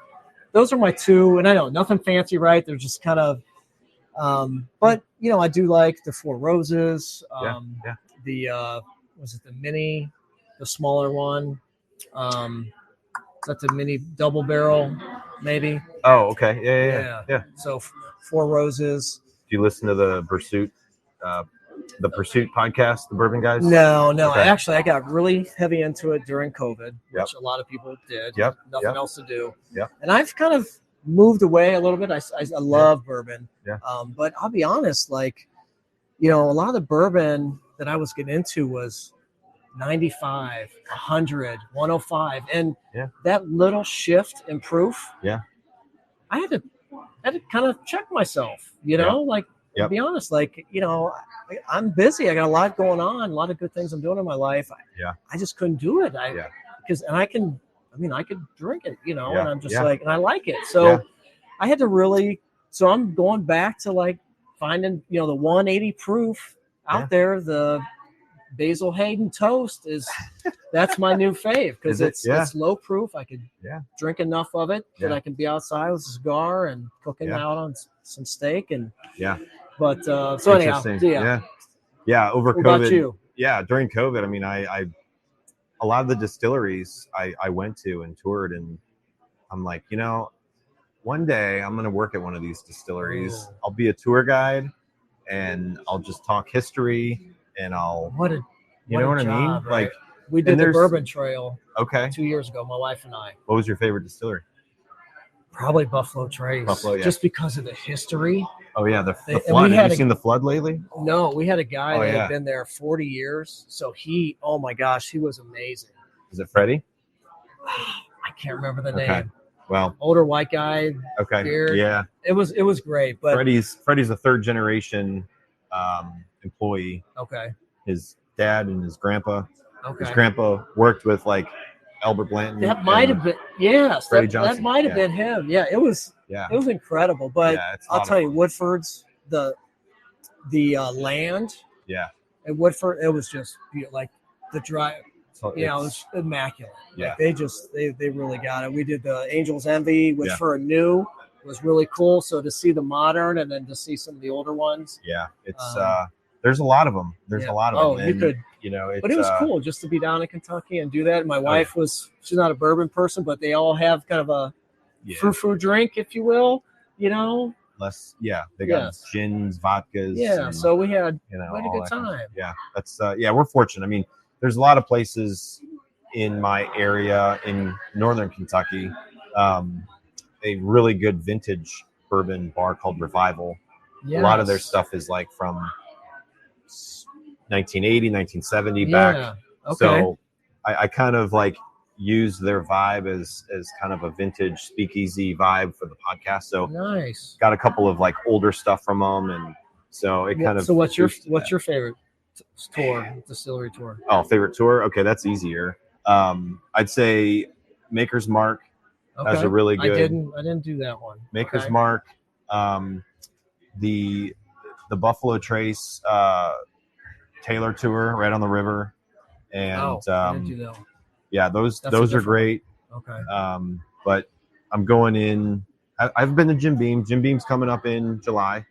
those are my two, and I know nothing fancy, right? They're just kind of. But you know, I do like the Four Roses. The was it the mini, the smaller one? Is that the mini double barrel, maybe? Oh, okay. Yeah. So Four Roses. Do you listen to the Pursuit podcast, the Bourbon Guys? No. Okay. Actually, I got really heavy into it during COVID, which a lot of people did. Nothing else to do. And I've kind of moved away a little bit. I love bourbon. But I'll be honest, like, you know, a lot of the bourbon that I was getting into was 95, 100, 105. And that little shift in proof, I had to kind of check myself, you know, like, to be honest, like, you know, I'm busy. I got a lot going on, a lot of good things I'm doing in my life. I just couldn't do it. I could drink it, you know, and I'm just like, and I like it. So I had to really, so I'm going back to, like, finding, you know, the 180 proof out there. The Basil Hayden toast that's my new fave, because it's low proof. I could drink enough of it that I can be outside with a cigar and cooking out on some steak. And but so anyhow, over what COVID. about you? During COVID, I mean, I a lot of the distilleries I went to and toured, and I'm like, you know, one day I'm going to work at one of these distilleries. I'll be a tour guide, and I'll just talk history, and I'll, you know what I mean? Right? Like, we did the Bourbon Trail 2 years ago, my wife and I. What was your favorite distillery? Probably Buffalo Trace. Just because of the history. Oh yeah, the flood. Have you seen the flood lately? No, we had a guy that had been there 40 years. So he, oh my gosh, he was amazing. Is it Freddie? I can't remember the name. Well, older white guy. Okay. Beard. Yeah. It was great. But Freddie's a third generation employee. Okay. His dad and his grandpa. Okay. His grandpa worked with, like, Albert Blanton. That might have been that might have been him. Yeah, it was incredible. But I'll tell you, Woodford's the land. Yeah. At Woodford, it was just like the drive. It was immaculate. Yeah. Like they really got it. We did the Angel's Envy, which for a new was really cool. So to see the modern and then to see some of the older ones. Yeah, it's there's a lot of them. There's a lot of them. You could, but it was cool just to be down in Kentucky and do that. And my wife she's not a bourbon person, but they all have kind of a frou-frou drink, if you will, they got gins, vodkas. Yeah, and, so we had a good time. That's we're fortunate. I mean, there's a lot of places in my area in northern Kentucky, a really good vintage bourbon bar called Revival. Yes. A lot of their stuff is like from 1980, 1970 back. Okay. So I kind of like use their vibe as kind of a vintage speakeasy vibe for the podcast. So nice. Got a couple of like older stuff from them, and so it kind of. So what's your favorite distillery tour? Oh, favorite tour? Okay, that's easier. I'd say Maker's Mark. That's a really good. I didn't do that one. Maker's Mark, the Buffalo Trace Taylor tour right on the river, and I didn't do that one. Yeah, those are great. Okay. But I'm going in. I've been to Jim Beam. Jim Beam's coming up in July,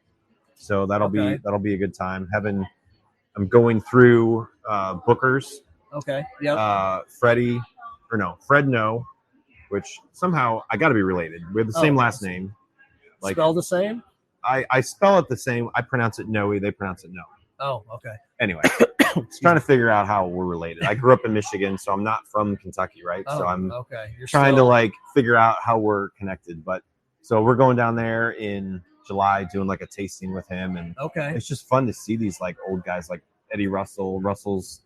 so that'll be a good time. I'm going through Booker's. Okay. Yeah. Fred No, which somehow I got to be related. We have the same last name. Like spell the same? I spell it the same. I pronounce it Noe. They pronounce it No. Oh, okay. Anyway, trying to figure out how we're related. I grew up in Michigan, so I'm not from Kentucky, right? So I'm trying to like figure out how we're connected. But so we're going down there in July, doing like a tasting with him, and it's just fun to see these like old guys like Eddie Russell's,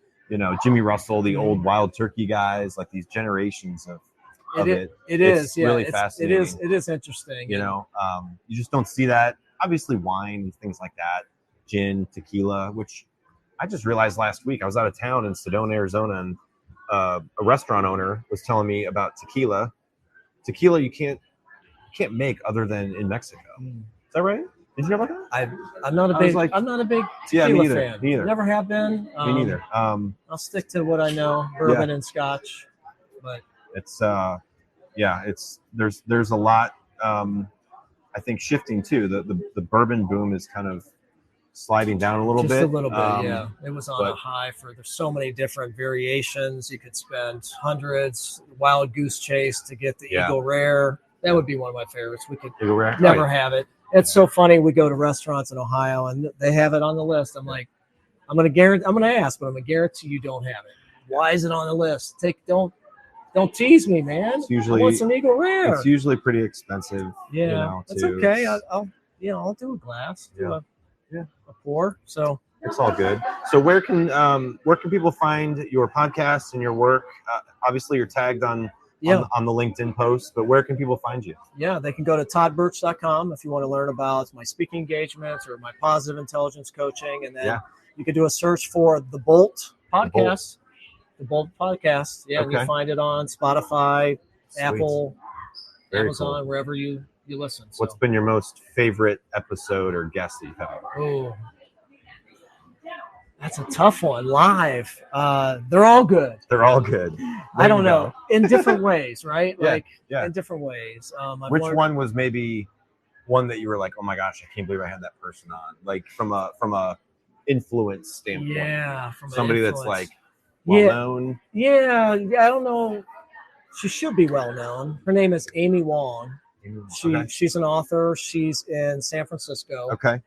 Jimmy Russell, the old Wild Turkey guys, like these generations of it. It's really fascinating. It is interesting. You just don't see that. Obviously, wine and things like that. Gin, tequila, which I just realized last week. I was out of town in Sedona, Arizona, and a restaurant owner was telling me about tequila. Tequila you can't make other than in Mexico. Is that right? Did you know about that? I'm not a big tequila fan. Me either. Never have been. Me neither. I'll stick to what I know, bourbon and scotch. But it's there's a lot. I think shifting too. The bourbon boom is kind of sliding down a little bit. Just a little bit, yeah. It was on a high there's so many different variations. You could spend hundreds, wild goose chase to get the Eagle Rare. That would be one of my favorites. We could never have it. It's so funny. We go to restaurants in Ohio and they have it on the list. I'm like, I'm going to ask, but I'm going to guarantee you don't have it. Why is it on the list? Don't tease me, man. It's usually, I want some Eagle Rare. It's usually pretty expensive. Yeah, it's okay. I'll do a glass. A pour. So it's all good. So where can people find your podcast and your work? Obviously, you're tagged on the LinkedIn post, but where can people find you? Yeah, they can go to toddbertsch.com if you want to learn about my speaking engagements or my positive intelligence coaching, and then you can do a search for the Bolt podcast. The Bolt podcast. Yeah, and you find it on Spotify, Apple, Amazon, wherever you listen. So. What's been your most favorite episode or guest that you've had? Oh, that's a tough one. Live. They're all good. I don't know. In different ways, right? In different ways. Which one was maybe one that you were like, oh my gosh, I can't believe I had that person on? Like from a influence standpoint. Yeah. From somebody that's like well-known. Yeah. I don't know. She should be well-known. Her name is Amy Wong. She's an author. She's in San Francisco. Okay.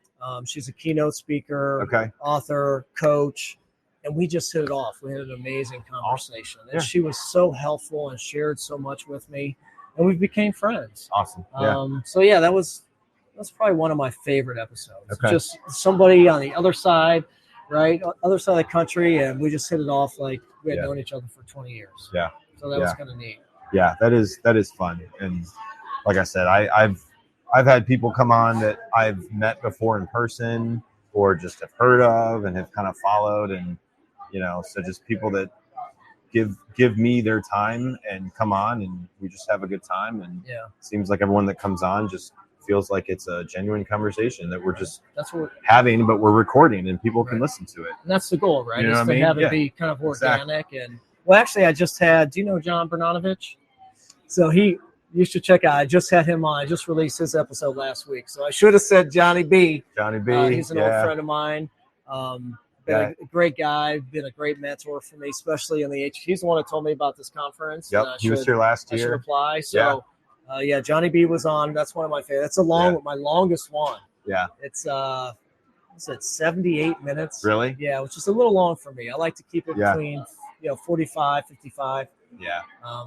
She's a keynote speaker, author, coach, and we just hit it off. We had an amazing conversation, and she was so helpful and shared so much with me, and we became friends. Awesome. That's probably one of my favorite episodes. Okay. Just somebody on the other side, right, other side of the country, and we just hit it off like we had known each other for 20 years. Yeah. So that was kind of neat. Yeah, that is fun. And like I said, I've had people come on that I've met before in person or just have heard of and have kind of followed, and so just people that give me their time and come on, and we just have a good time. And it seems like everyone that comes on just feels like it's a genuine conversation that we're just having, but we're recording and people can listen to it. And that's the goal, right? Is to have it be kind of organic. And well, actually, I just had. Do you know John Bernanovich? So he you should check out. I just had him on. I just released his episode last week. So I should have said Johnny B. Johnny B. He's an old friend of mine. Been a great guy, been a great mentor for me, especially in the He's the one that told me about this conference. Yep, he was here last year. I should apply. So, Johnny B was on. That's one of my favorites. That's my longest one. Yeah. It's 78 minutes. Really? Yeah, which is a little long for me. I like to keep it between 45, 55. Yeah,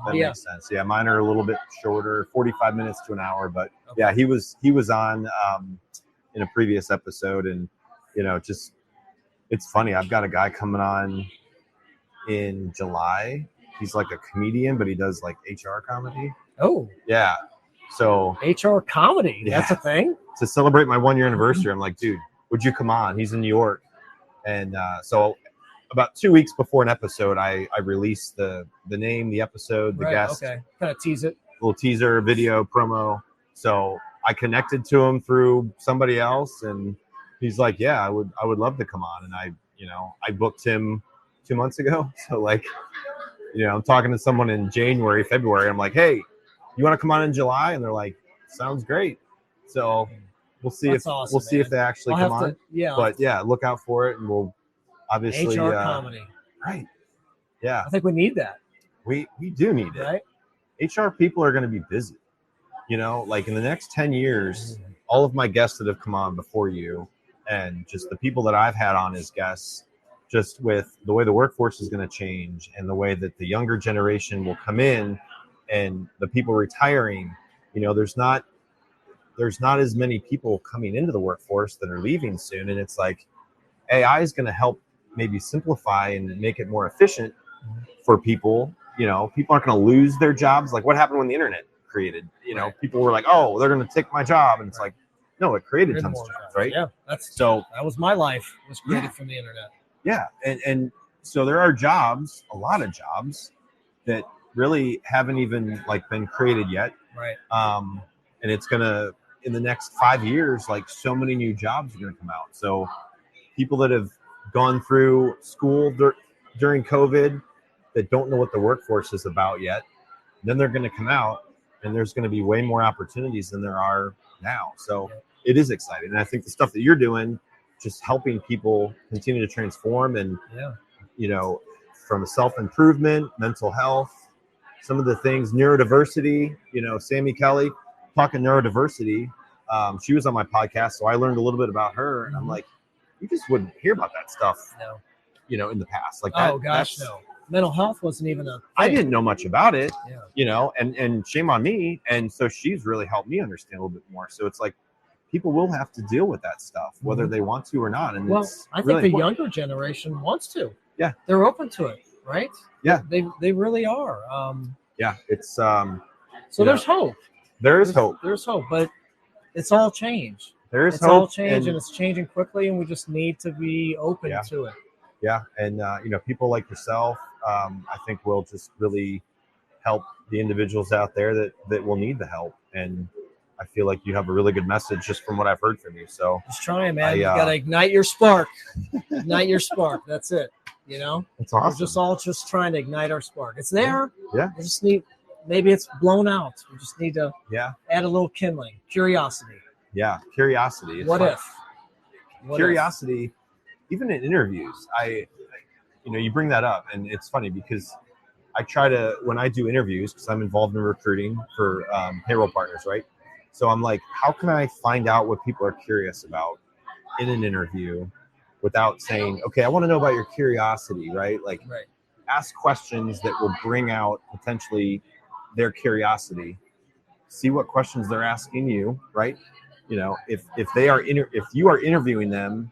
that makes sense. Yeah, mine are a little bit shorter, 45 minutes to an hour. But he was on in a previous episode, and just it's funny. I've got a guy coming on in July. He's like a comedian, but he does like HR comedy. Oh, yeah. So HR comedy, that's a thing. To celebrate my 1 year anniversary, I'm like, dude, would you come on? He's in New York, and so. About 2 weeks before an episode, I released the name, the episode, the guest. Okay, kind of tease it. Little teaser, video, promo. So I connected to him through somebody else, and he's like, "Yeah, I would love to come on." And I booked him 2 months ago. So I'm talking to someone in January, February. I'm like, "Hey, you want to come on in July?" And they're like, "Sounds great." So we'll see if they actually come on. But look out for it, and we'll. Obviously, HR comedy. Right. Yeah. I think we need that. We do need it. Right. HR people are going to be busy. In the next 10 years, all of my guests that have come on before you and just the people that I've had on as guests, just with the way the workforce is going to change and the way that the younger generation will come in and the people retiring, there's not as many people coming into the workforce that are leaving soon. And it's like AI is going to help maybe simplify and make it more efficient for people. People aren't going to lose their jobs. Like what happened when the internet created, people were like, oh, they're going to take my job. And it's like, no, it created tons of jobs, right? Yeah. That was my life, was created from the internet. Yeah. And so there are jobs, a lot of jobs that really haven't even been created yet. Right. And it's going to, in the next 5 years, so many new jobs are going to come out. So people that have gone through school during COVID that don't know what the workforce is about yet, then they're going to come out and there's going to be way more opportunities than there are now. So it is exciting. And I think the stuff that you're doing, just helping people continue to transform and, from self-improvement, mental health, some of the things, neurodiversity, Sammy Kelly talking neurodiversity. She was on my podcast, so I learned a little bit about her, and I'm like, you just wouldn't hear about that stuff, in the past. No. Mental health wasn't even a thing. I didn't know much about it, and shame on me. And so she's really helped me understand a little bit more. So it's like people will have to deal with that stuff, whether they want to or not. And I think the younger generation wants to. Yeah. They're open to it, right? Yeah. They really are. It's so there's hope. There's hope. There's hope, but it's all change. There's it's hope, all change, and it's changing quickly, and we just need to be open to it. Yeah, and people like yourself, I think will just really help the individuals out there that will need the help. And I feel like you have a really good message just from what I've heard from you. So just trying, man. You gotta ignite your spark. Ignite your spark. That's it. It's awesome. We're just trying to ignite our spark. It's there. Yeah. We just need. Maybe it's blown out. We just need to add a little kindling, curiosity. Yeah, curiosity. It's what if? Curiosity, even in interviews, you bring that up, and it's funny because I try to, when I do interviews, because I'm involved in recruiting for payroll partners, right? So I'm like, how can I find out what people are curious about in an interview without saying, okay, I want to know about your curiosity, right? Ask questions that will bring out potentially their curiosity. See what questions they're asking you, right? If you are interviewing them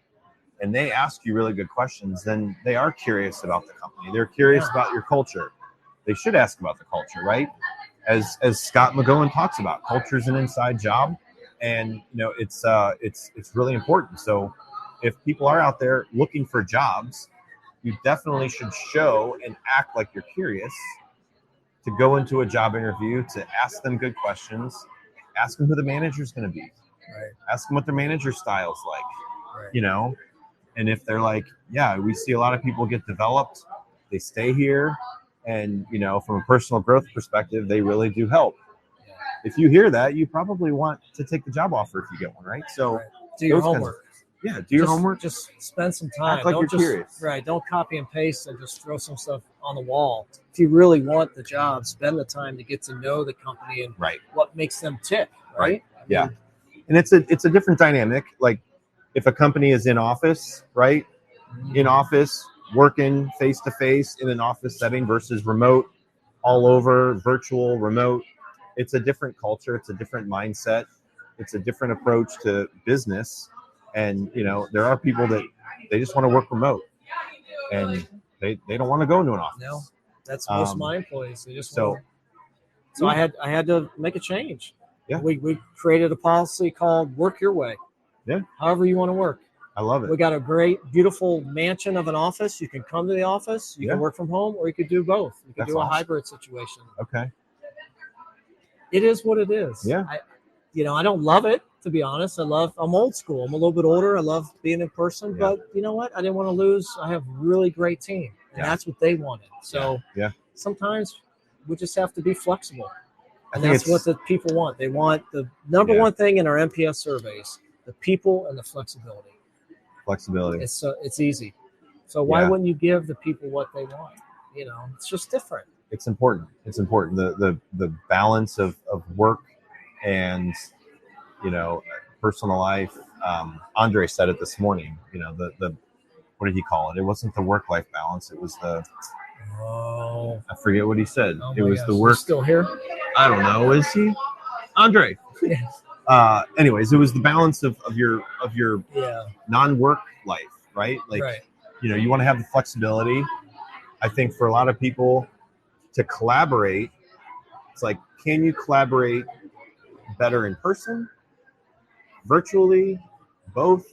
and they ask you really good questions, then they are curious about the company. They're curious about your culture. They should ask about the culture, right? As Scott McGowan talks about, culture is an inside job, and it's really important. So if people are out there looking for jobs, you definitely should show and act like you're curious to go into a job interview, to ask them good questions, ask them who the manager's going to be. Right. Ask them what their manager style's like, right. And if they're like, yeah, we see a lot of people get developed, they stay here, and from a personal growth perspective, they really do help. if you hear that, you probably want to take the job offer if you get one, right? So do your those kinds homework. do your homework. Just spend some time. Act like Don't you're curious. Right. Don't copy and paste and just throw some stuff on the wall. If you really want the job, spend the time to get to know the company and what makes them tick. Right. Yeah. And it's a different dynamic. Like if a company is in office, right? In office, working face to face in an office setting versus remote, all over, virtual, remote. It's a different culture. It's a different mindset. It's a different approach to business. And, you know, there are people that they just want to work remote and they don't want to go into an office. No, that's most of my employees. They just so I had to make a change. Yeah. We created a policy called work your way. Yeah. However you want to work. I love it. We got a great, beautiful mansion of an office. You can come to the office. You can work from home, or you could do both. You can do a hybrid situation. Okay. It is what it is. Yeah. I don't love it, to be honest. I'm old school. I'm a little bit older. I love being in person, but you know what? I didn't want to lose. I have a really great team, and that's what they wanted. So sometimes we just have to be flexible. And that's what the people want. They want the number one thing in our NPS surveys, the people and the flexibility. Flexibility. It's easy. So why wouldn't you give the people what they want? You know, it's just different. It's important. It's important. The balance of work and, you know, personal life. Andre said it this morning, you know, the what did he call it? It wasn't the work-life balance. It was the, I forget what he said. It was the work. He's still here? I don't know. Is he? Andre. Anyways, it was the balance of your non-work life, right? Like, you know, you want to have the flexibility. I think for a lot of people to collaborate, it's like, can you collaborate better in person, virtually, both?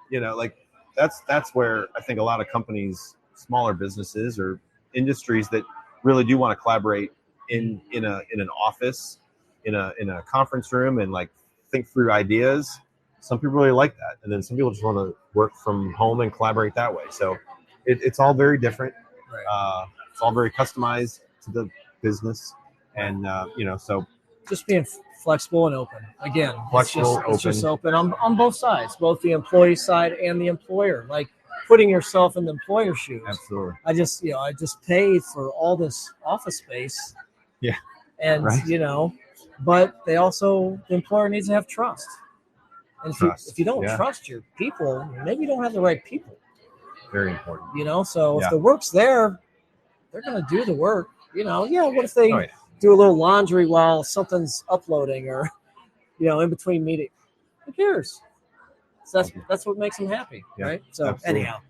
You know, like that's where I think a lot of companies, smaller businesses or industries that really do want to collaborate in an office, in a conference room, and like think through ideas. Some people really like that, and then some people just want to work from home and collaborate that way. So it's all very different. It's all very customized to the business, and you know, so just being flexible and open. Again, flexible, it's just open on both sides, both the employee side and the employer. Like putting yourself in the employer's shoes. Absolutely. I just paid for all this office space. Yeah. And you know, but the employer needs to have trust. And if you don't trust your people, maybe you don't have the right people. Very important. You know, so if the work's there, they're going to do the work. You know, what if they do a little laundry while something's uploading or, you know, in between meetings? Who cares? So that's what makes them happy, right? So anyhow,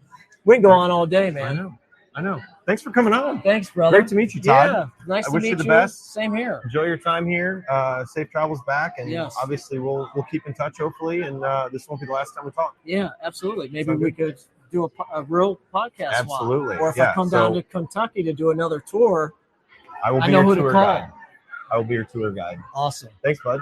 we can go on all day, man. I know. Thanks for coming on. Thanks, brother. Great to meet you, Todd. Yeah, nice to meet you. I wish you the best. Same here. Enjoy your time here. Safe travels back, and obviously we'll keep in touch, hopefully, and this won't be the last time we talk. Yeah, absolutely. Maybe we could do a real podcast. Absolutely. Or if I come down to Kentucky to do another tour, I will be your tour guide. I will be your tour guide. Awesome. Thanks, bud.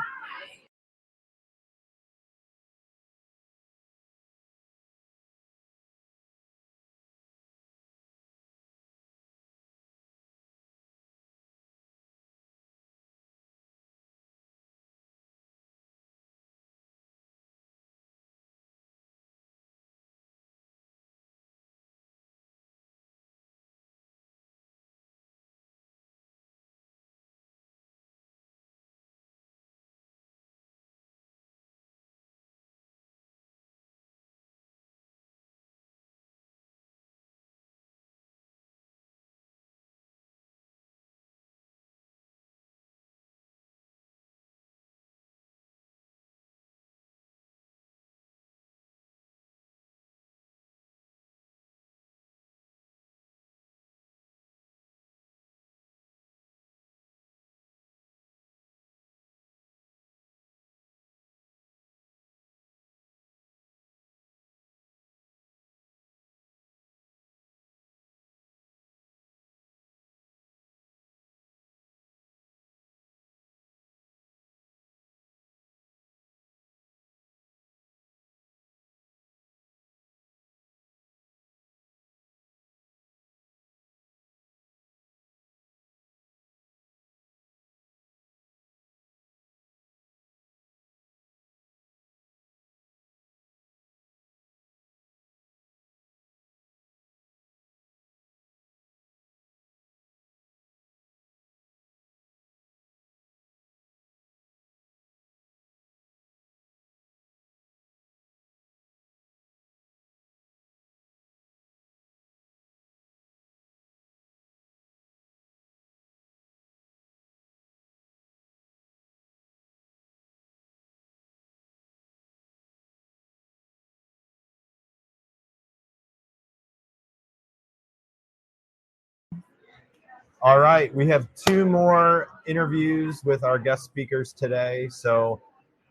All right, we have 2 more interviews with our guest speakers today. So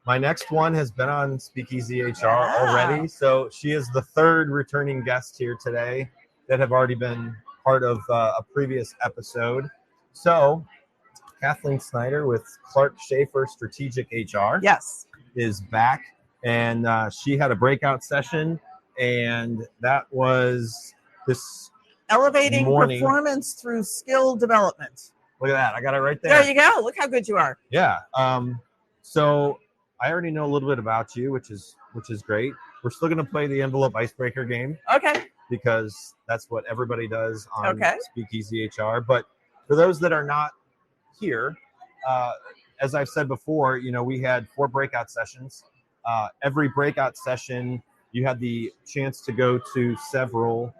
my next one has been on SpeakEasy HR already. So she is the 3rd returning guest here today that have already been part of a previous episode. So Kathleen Snyder with Clark Schaefer Strategic HR is back, and she had a breakout session, and that was this elevating morning. Performance through skill development. Look at that. I got it right there. There you go. Look how good you are. Yeah. So I already know a little bit about you, which is great. We're still going to play the envelope icebreaker game. Okay. Because that's what everybody does on SpeakEasy HR. But for those that are not here, as I've said before, we had 4 breakout sessions. Every breakout session, you had the chance to go to several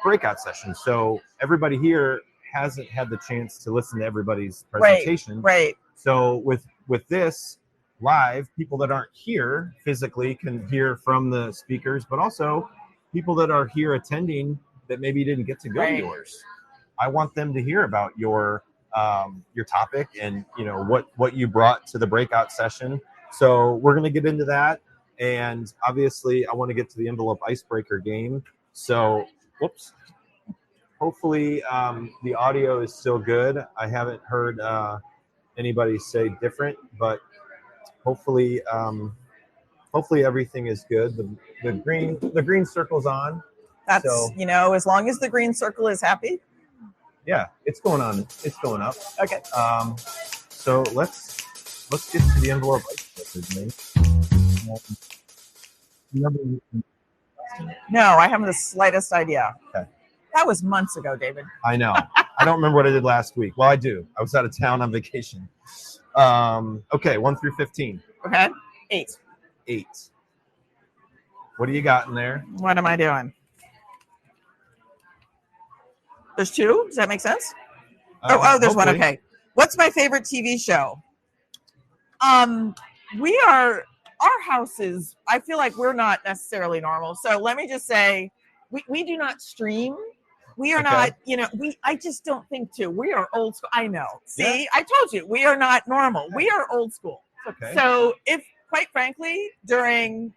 breakout sessions. So everybody here hasn't had the chance to listen to everybody's presentation. Right. So with this live, people that aren't here physically can hear from the speakers, but also people that are here attending that maybe didn't get to go to yours. I want them to hear about your topic and what you brought to the breakout session. So we're going to get into that, and obviously I want to get to the envelope icebreaker game. So hopefully the audio is still good. I haven't heard anybody say different, but hopefully everything is good. The green circle's on. That's as long as the green circle is happy. Yeah, it's going on. It's going up. Okay. So let's get to the envelope icebreaker. No, I haven't the slightest idea. Okay. That was months ago, David. I know. I don't remember what I did last week. Well, I do. I was out of town on vacation. Okay, 1 through 15. Okay. 8. 8. What do you got in there? What am I doing? There's 2? Does that make sense? There's hopefully. 1. Okay. What's my favorite TV show? Our house is, I feel like we're not necessarily normal. So let me just say, we do not stream. We are not, I just don't think to. We are old school. I know. See, I told you, we are not normal. We are old school. Okay. So quite frankly, during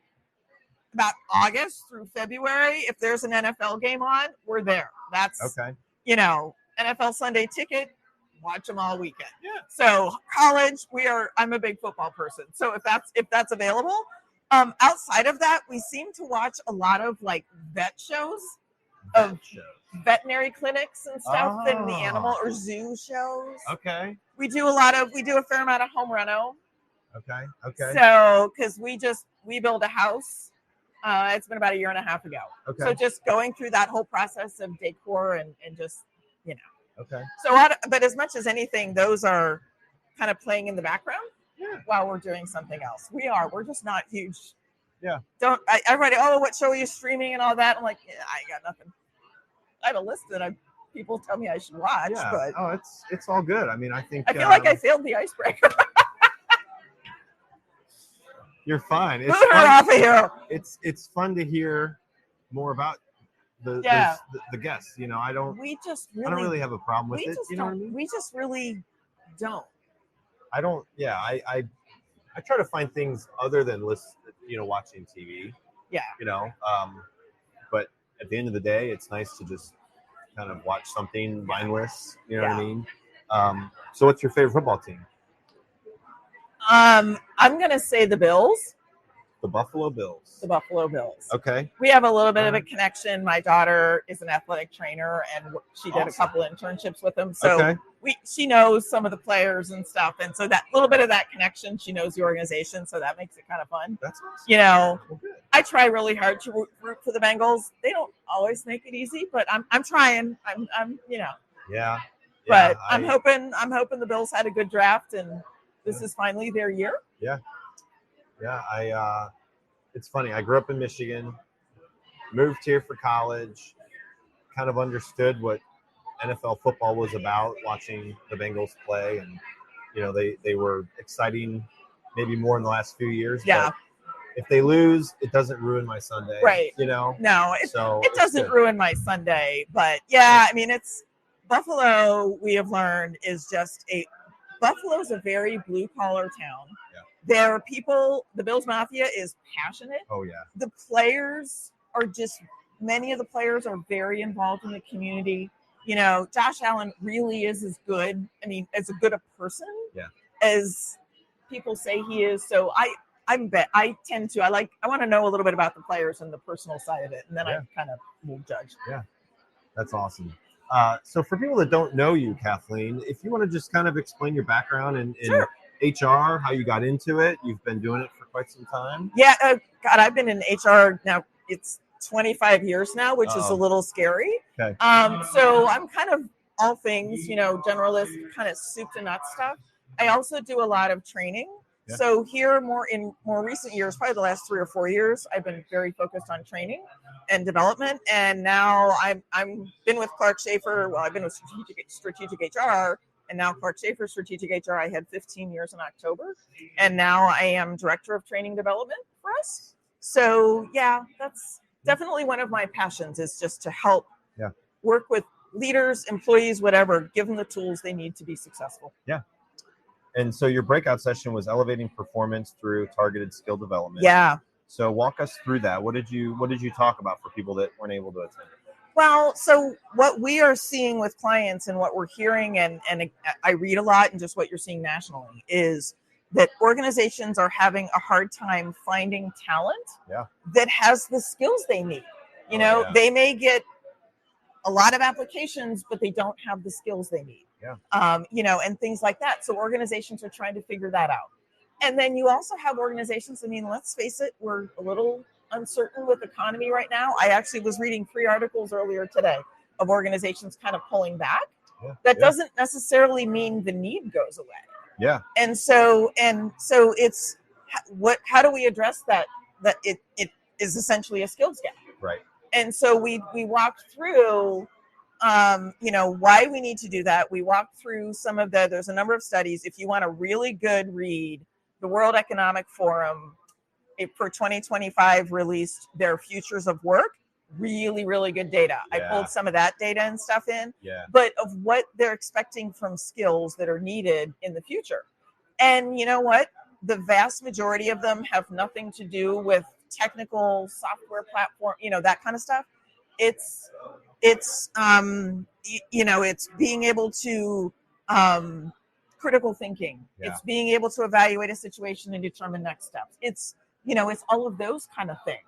about August through February, if there's an NFL game on, we're there. That's, NFL Sunday ticket, watch them all weekend. Yeah. So college, I'm a big football person. So if that's available, outside of that, we seem to watch a lot of like vet shows of veterinary clinics and stuff and the animal or zoo shows. Okay. We do a fair amount of home reno. Okay. So, because we build a house, it's been about 1.5 years ago. Okay. So just going through that whole process of decor and just, Okay. So, but as much as anything, those are kind of playing in the background while we're doing something else. We're just not huge. Yeah. Everybody, what show are you streaming and all that? I'm like, I got nothing. I have a list that people tell me I should watch. Yeah. But it's all good. I mean, I think I feel like I failed the icebreaker. You're fine. Move her off of here. It's fun to hear more about the guests. I don't really have a problem with it. What I mean? We just really don't. I don't. Yeah. I try to find things other than watching TV. Yeah. But at the end of the day, it's nice to just kind of watch something mindless. You know what I mean? So what's your favorite football team? I'm going to say the Bills. The Buffalo Bills. The Buffalo Bills. Okay. We have a little bit of a connection. My daughter is an athletic trainer, and she did a couple of internships with them. So she knows some of the players and stuff. And so that little bit of that connection, she knows the organization. So that makes it kind of fun. That's awesome. I try really hard to root for the Bengals. They don't always make it easy, but I'm trying. Yeah. But I'm hoping the Bills had a good draft, and this is finally their year. Yeah. Yeah, it's funny. I grew up in Michigan, moved here for college, kind of understood what NFL football was about, watching the Bengals play, and they were exciting, maybe more in the last few years. Yeah. But if they lose, it doesn't ruin my Sunday. Right. No, it doesn't ruin my Sunday, but I mean, Buffalo, we have learned, is Buffalo's a very blue collar town. Yeah. There are people, the Bills Mafia is passionate. Oh yeah. The players are many of the players are very involved in the community. Josh Allen really is as good a person as people say he is. So I want to know a little bit about the players and the personal side of it, and then I kind of will judge. Yeah, that's awesome. So for people that don't know you, Kathleen, if you want to just kind of explain your background in HR, how you got into it. You've been doing it for quite some time. Yeah, God, I've been in HR now. It's 25 years now, which is a little scary. Okay. So I'm kind of all things, generalist, kind of soup to nuts stuff. I also do a lot of training. Yeah. So here in more recent years, probably the last 3 or 4 years, I've been very focused on training and development. And now I'm been with Clark Schaefer. Well, I've been with Strategic HR, and now Clark Schaefer Strategic HR. I had 15 years in October, and now I am director of training development for us. So yeah, that's definitely one of my passions, is just to help work with leaders, employees, whatever, give them the tools they need to be successful. Yeah. And so your breakout session was elevating performance through targeted skill development. Yeah. So walk us through that. What did you talk about for people that weren't able to attend? Well, so what we are seeing with clients and what we're hearing, and I read a lot, and just what you're seeing nationally, is that organizations are having a hard time finding talent that has the skills they need. They may get a lot of applications, but they don't have the skills they need. Yeah. And things like that. So organizations are trying to figure that out. And then you also have organizations, let's face it, we're a little uncertain with the economy right now. I actually was reading 3 articles earlier today of organizations kind of pulling back. Yeah. That doesn't necessarily mean the need goes away. Yeah. And so it's how do we address that it is essentially a skills gap. Right. And so we walked through why we need to do that. We walked through there's a number of studies. If you want a really good read, the World Economic Forum for 2025 released their futures of work. Really, really good data. Yeah. I pulled some of that data and stuff in, but of what they're expecting from skills that are needed in the future. And you know what? The vast majority of them have nothing to do with technical software platform, that kind of stuff. It's being able to, critical thinking. Yeah. It's being able to evaluate a situation and determine next steps. It's all of those kind of things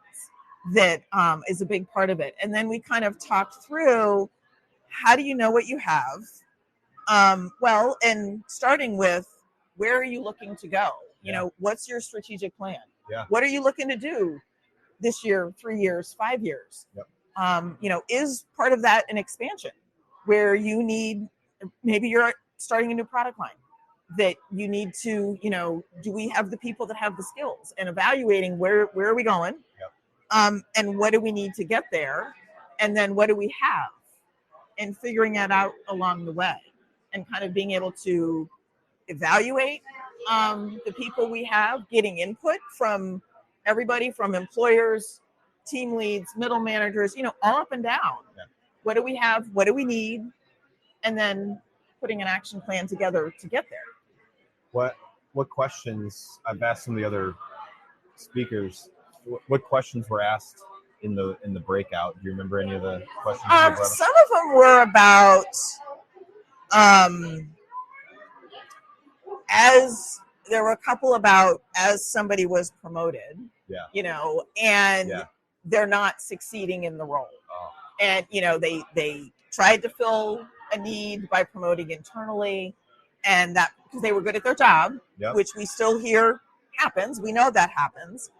that is a big part of it. And then we kind of talked through, how do you know what you have? And starting with, where are you looking to go? What's your strategic plan? Yeah. What are you looking to do this year, 3 years, 5 years? Yep. Is part of that an expansion where you need, maybe you're starting a new product line that you need to, do we have the people that have the skills, and evaluating where are we going? Yep. And what do we need to get there? And then what do we have? And figuring that out along the way, and kind of being able to evaluate the people we have, getting input from everybody, from employers, team leads, middle managers, all up and down. Yeah. What do we have? What do we need? And then putting an action plan together to get there. What questions, I've asked some of the other speakers, what questions were asked in the breakout? Do you remember any of the questions? Some of them were about there were a couple about as somebody was promoted, and they're not succeeding in the role. Oh. And, they tried to fill a need by promoting internally, and that because they were good at their job, which we still hear happens. We know that happens.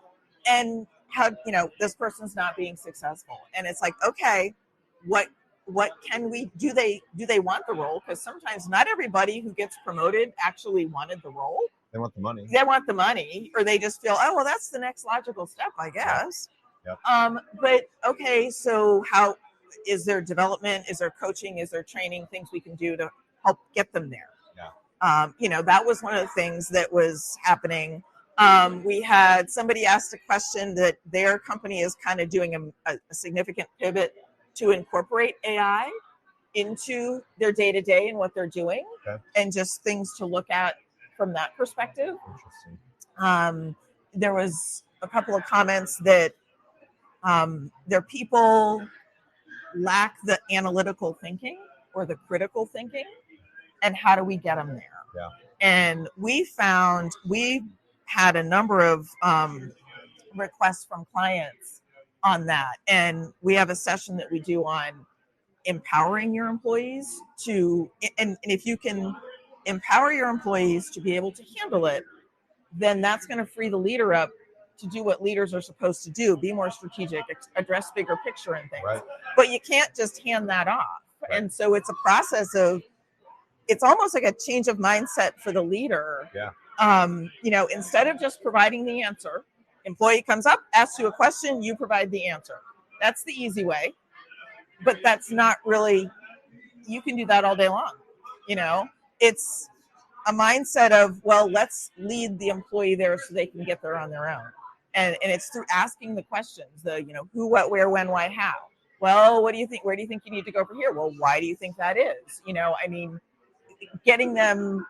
And how, this person's not being successful. And it's like, okay, what can we do? They want the role? Because sometimes not everybody who gets promoted actually wanted the role. They want the money. Or they just feel, oh, well, that's the next logical step, I guess. Yep. But okay, so how is there development? Is there coaching? Is there training? Things we can do to help get them there? Yeah. That was one of the things that was happening. We had somebody asked a question that their company is kind of doing a significant pivot to incorporate AI into their day-to-day and what they're doing, and just things to look at from that perspective. Interesting. There was a couple of comments that their people lack the analytical thinking or the critical thinking, and how do we get them there? Yeah. And we had a number of requests from clients on that, and we have a session that we do on empowering your employees and if you can empower your employees to be able to handle it, then that's going to free the leader up to do what leaders are supposed to do, be more strategic, address bigger picture and things. Right. But you can't just hand that off. Right. And so it's a process of, it's almost like a change of mindset for the leader. Yeah. Instead of just providing the answer, employee comes up, asks you a question, you provide the answer. That's the easy way. But that's not really, you can do that all day long. It's a mindset of, well, let's lead the employee there so they can get there on their own. And it's through asking the questions, who, what, where, when, why, how. Well, what do you think? Where do you think you need to go from here? Well, why do you think that is? Getting them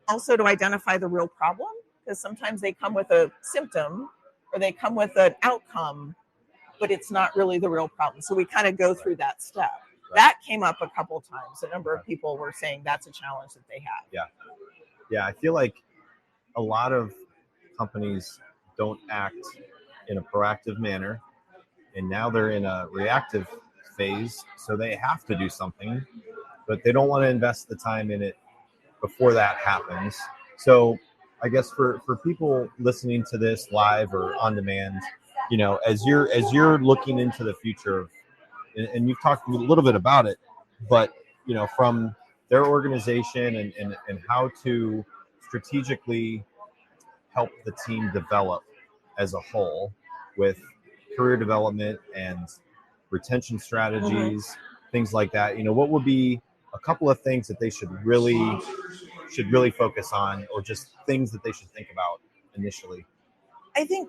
also to identify the real problem, because sometimes they come with a symptom or they come with an outcome, but it's not really the real problem. So we kind of go through that step. Right. That came up a couple of times. A number of people were saying that's a challenge that they have. Yeah. Yeah. I feel like a lot of companies don't act in a proactive manner, and now they're in a reactive phase. So they have to do something, but they don't want to invest the time in it before that happens. So I guess for people listening to this live or on demand, as you're looking into the future, and you've talked a little bit about it, but from their organization and how to strategically help the team develop as a whole with career development and retention strategies, things like that. What would be a couple of things that they should really focus on, or just things that they should think about initially? I think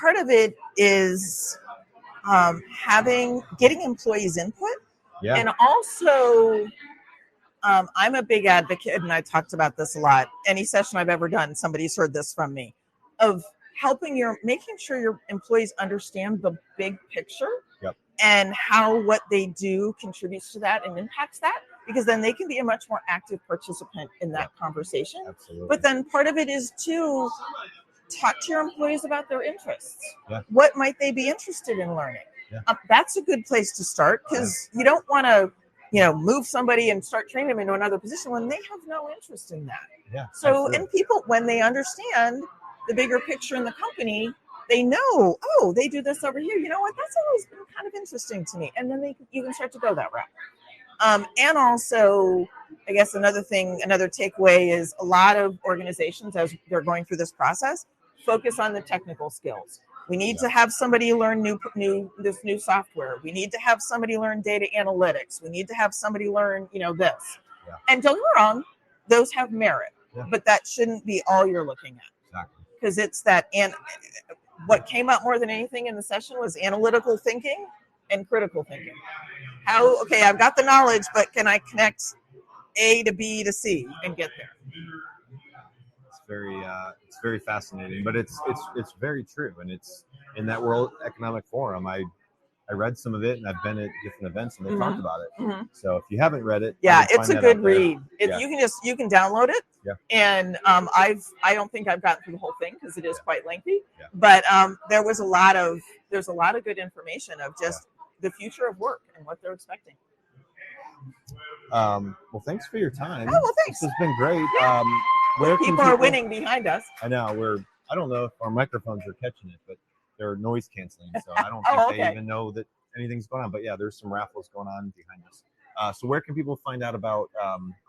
part of it is getting employees' input. Yeah. And also, I'm a big advocate, and I talked about this a lot. Any session I've ever done, somebody's heard this from me, of making sure your employees understand the big picture. Yep. And how what they do contributes to that and impacts that, because then they can be a much more active participant in that conversation. Absolutely. But then part of it is to talk to your employees about their interests. Yeah. What might they be interested in learning? Yeah. That's a good place to start, because you don't want to, move somebody and start training them into another position when they have no interest in that. Yeah. So, absolutely. and people, when they understand the bigger picture in the company, they know, oh, they do this over here. You know what? That's always been kind of interesting to me. And then you can start to go that route. And also, I guess another takeaway is a lot of organizations, as they're going through this process, focus on the technical skills. We need to have somebody learn this new software. We need to have somebody learn data analytics. We need to have somebody learn, this. Yeah. And don't get me wrong, those have merit, but that shouldn't be all you're looking at. Exactly. Because it's that, and what came up more than anything in the session was analytical thinking and critical thinking. I've got the knowledge, but can I connect A to B to C and get there? It's very fascinating, but it's very true, and it's in that World Economic Forum. I read some of it, and I've been at different events, and they talked about it. Mm-hmm. So if you haven't read it, it's a good read. You can download it. Yeah. And I don't think I've gotten through the whole thing because it is quite lengthy. Yeah. But there's a lot of good information of just the future of work and what they're expecting. Well, thanks for your time. Oh, well, thanks. This has been great. Yeah. People are winning behind us. I know. I don't know if our microphones are catching it, but they're noise canceling, so I don't think they even know that anything's going on. But yeah, there's some raffles going on behind us. So where can people find out about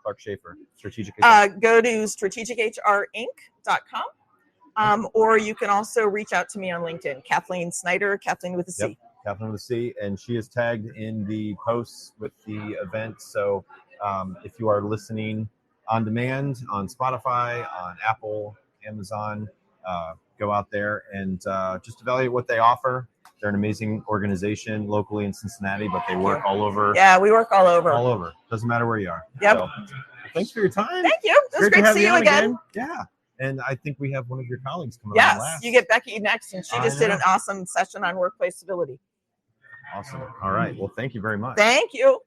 Clark Schaefer Strategic HR? Go to strategicHRinc.com, or you can also reach out to me on LinkedIn, Kathleen Snyder, Kathleen with a C. Yep. Kathleen with a C, and she is tagged in the posts with the event. So if you are listening on demand on Spotify, on Apple, Amazon, go out there and just evaluate what they offer. They're an amazing organization locally in Cincinnati, but they work all over. Yeah, we work all over. All over. Doesn't matter where you are. Yep. So, thanks for your time. Thank you. It was great to see you again. Yeah. And I think we have one of your colleagues coming on last. Yes, you get Becky next, and she just did an awesome session on workplace civility. Awesome. All right. Well, thank you very much. Thank you.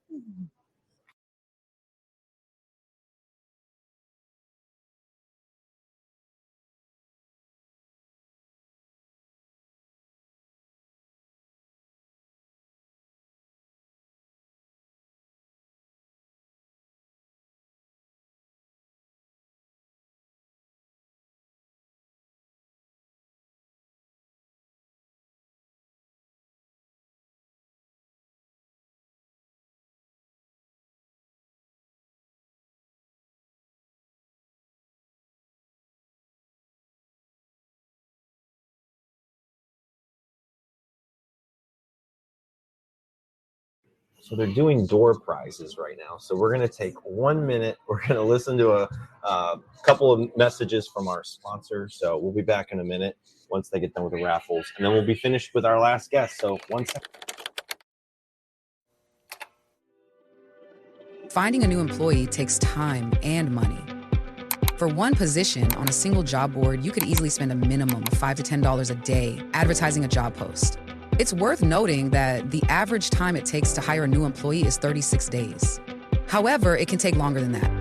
So they're doing door prizes right now. So we're going to take 1 minute. We're going to listen to a couple of messages from our sponsor. So we'll be back in a minute once they get done with the raffles. And then we'll be finished with our last guest. So 1 second. Finding a new employee takes time and money. For one position on a single job board, you could easily spend a minimum of $5 to $10 a day advertising a job post. It's worth noting that the average time it takes to hire a new employee is 36 days. However, it can take longer than that.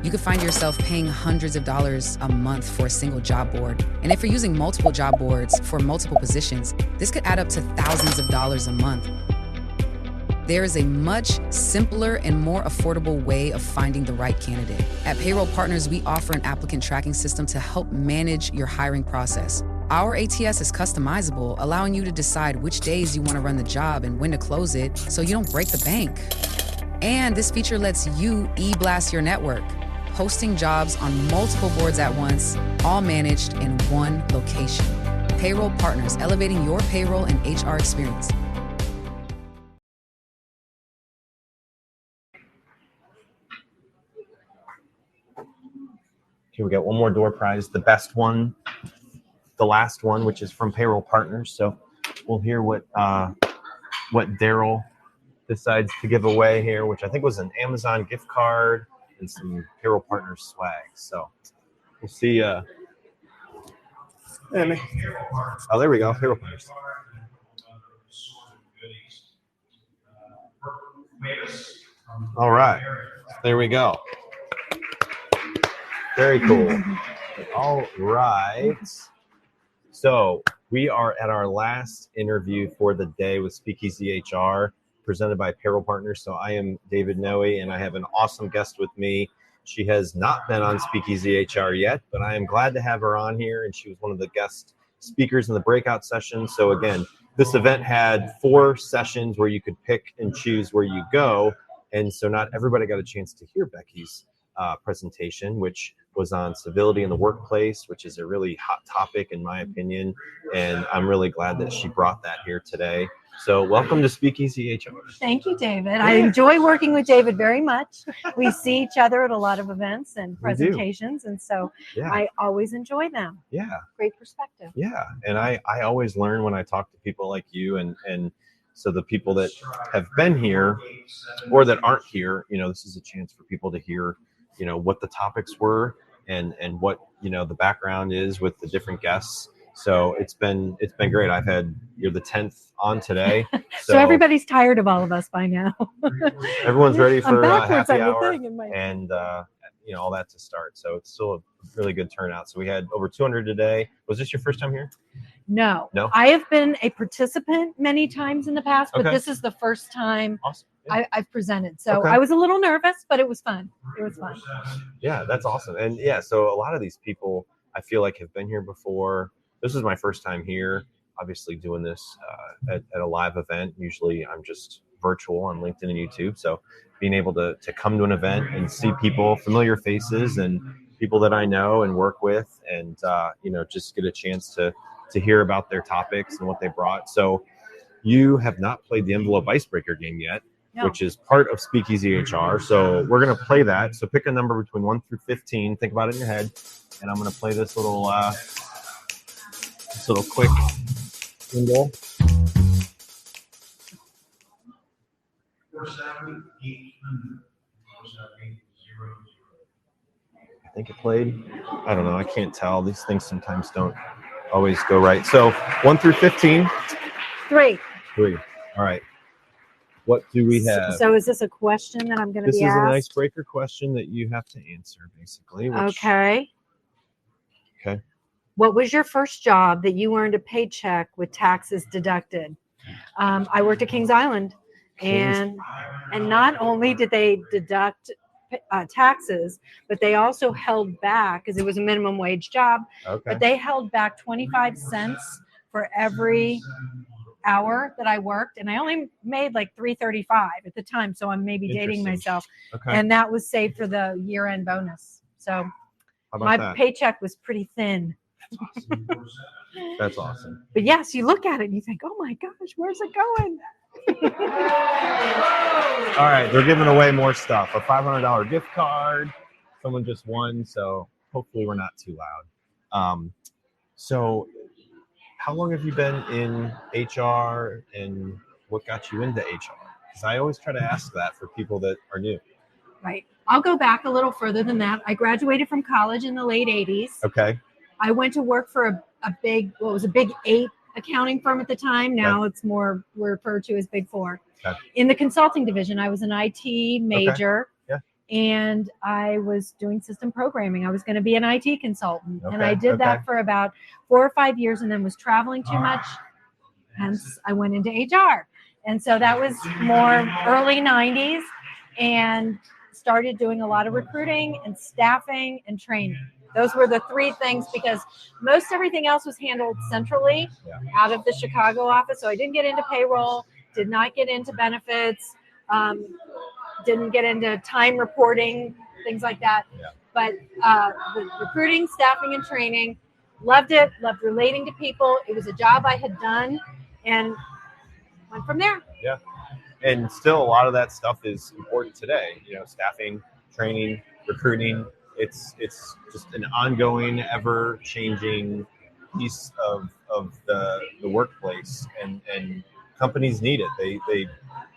You could find yourself paying hundreds of dollars a month for a single job board. And if you're using multiple job boards for multiple positions, this could add up to thousands of dollars a month. There is a much simpler and more affordable way of finding the right candidate. At Payroll Partners, we offer an applicant tracking system to help manage your hiring process. Our ATS is customizable, allowing you to decide which days you want to run the job and when to close it so you don't break the bank. And this feature lets you e-blast your network, posting jobs on multiple boards at once, all managed in one location. Payroll Partners, elevating your payroll and HR experience. Okay, we got one more door prize, the best one, the last one, which is from Payroll Partners. So we'll hear what Daryl decides to give away here, which I think was an Amazon gift card and some Payroll Partners swag. So we'll see. Oh, there we go. Payroll Partners. All right. There we go. Very cool. All right. So we are at our last interview for the day with SpeakEasy HR, presented by Payroll Partners. So I am David Noe, and I have an awesome guest with me. She has not been on SpeakEasy HR yet, but I am glad to have her on here, and she was one of the guest speakers in the breakout session. So again, this event had 4 sessions where you could pick and choose where you go, and so not everybody got a chance to hear Becky's presentation, which was on civility in the workplace, which is a really hot topic in my opinion, and I'm really glad that she brought that here today. So welcome to SpeakEasy HR. Thank you, David. Yeah. I enjoy working with David very much. We see each other at a lot of events and presentations, and so I always enjoy them. Yeah. Great perspective. Yeah, and I always learn when I talk to people like you, and so the people that have been here or that aren't here, you know, this is a chance for people to hear, you know, what the topics were and what, you know, the background is with the different guests. So it's been great. You're the 10th on today. So everybody's tired of all of us by now. Everyone's ready for happy hour and you know, all that to start. So it's still a really good turnout. So we had over 200 today. Was this your first time here? No. I have been a participant many times in the past, but this is the first time I've presented. So I was a little nervous, but it was fun. It was fun. Yeah, that's awesome. And yeah, so a lot of these people I feel like have been here before. This is my first time here, obviously doing this at a live event. Usually I'm just virtual on LinkedIn and YouTube. So being able to come to an event and see people, familiar faces and people that I know and work with, and you know, just get a chance to hear about their topics and what they brought. So you have not played the envelope icebreaker game yet, which is part of SpeakEasy HR. So we're going to play that. So pick a number between 1 through 15. Think about it in your head. And I'm going to play this little quick window. I think it played. I don't know. I can't tell. These things sometimes don't always go right. So 1 through 15. 3. 3. All right. What do we have? So is this a question that I'm going to be asked? This is an icebreaker question that you have to answer, basically. Okay. Okay. What was your first job that you earned a paycheck with taxes deducted? I worked at Kings Island, and not only did they deduct taxes, but they also held back, because it was a minimum wage job, but they held back 25 cents for every hour that I worked, and I only made like $3.35 at the time, so I'm maybe dating myself. And that was saved for the year-end bonus. So my paycheck was pretty thin. That's awesome. But yes, you look at it and you think, oh my gosh, where's it going? All right, they're giving away more stuff. A $500 gift card. Someone just won, so hopefully we're not too loud. So how long have you been in HR, and what got you into HR? Because I always try to ask that for people that are new. Right. I'll go back a little further than that. I graduated from college in the late 80s. Okay. I went to work for a big 8 accounting firm at the time. Now it's more referred to as Big 4. Okay. In the consulting division, I was an IT major. And I was doing system programming. I was going to be an IT consultant. And I did that for about 4 or 5 years, and then was traveling too much. Hence, I went into HR. And so that was more early 90s, and started doing a lot of recruiting and staffing and training. Those were the 3 things, because most everything else was handled centrally out of the Chicago office. So I didn't get into payroll, did not get into benefits, didn't get into time reporting, things like that. But the recruiting, staffing, and training, loved it, loved relating to people. It was a job I had done, and went from there. Yeah. And still a lot of that stuff is important today. You know, staffing, training, recruiting. It's just an ongoing, ever-changing piece of the workplace, and companies need it.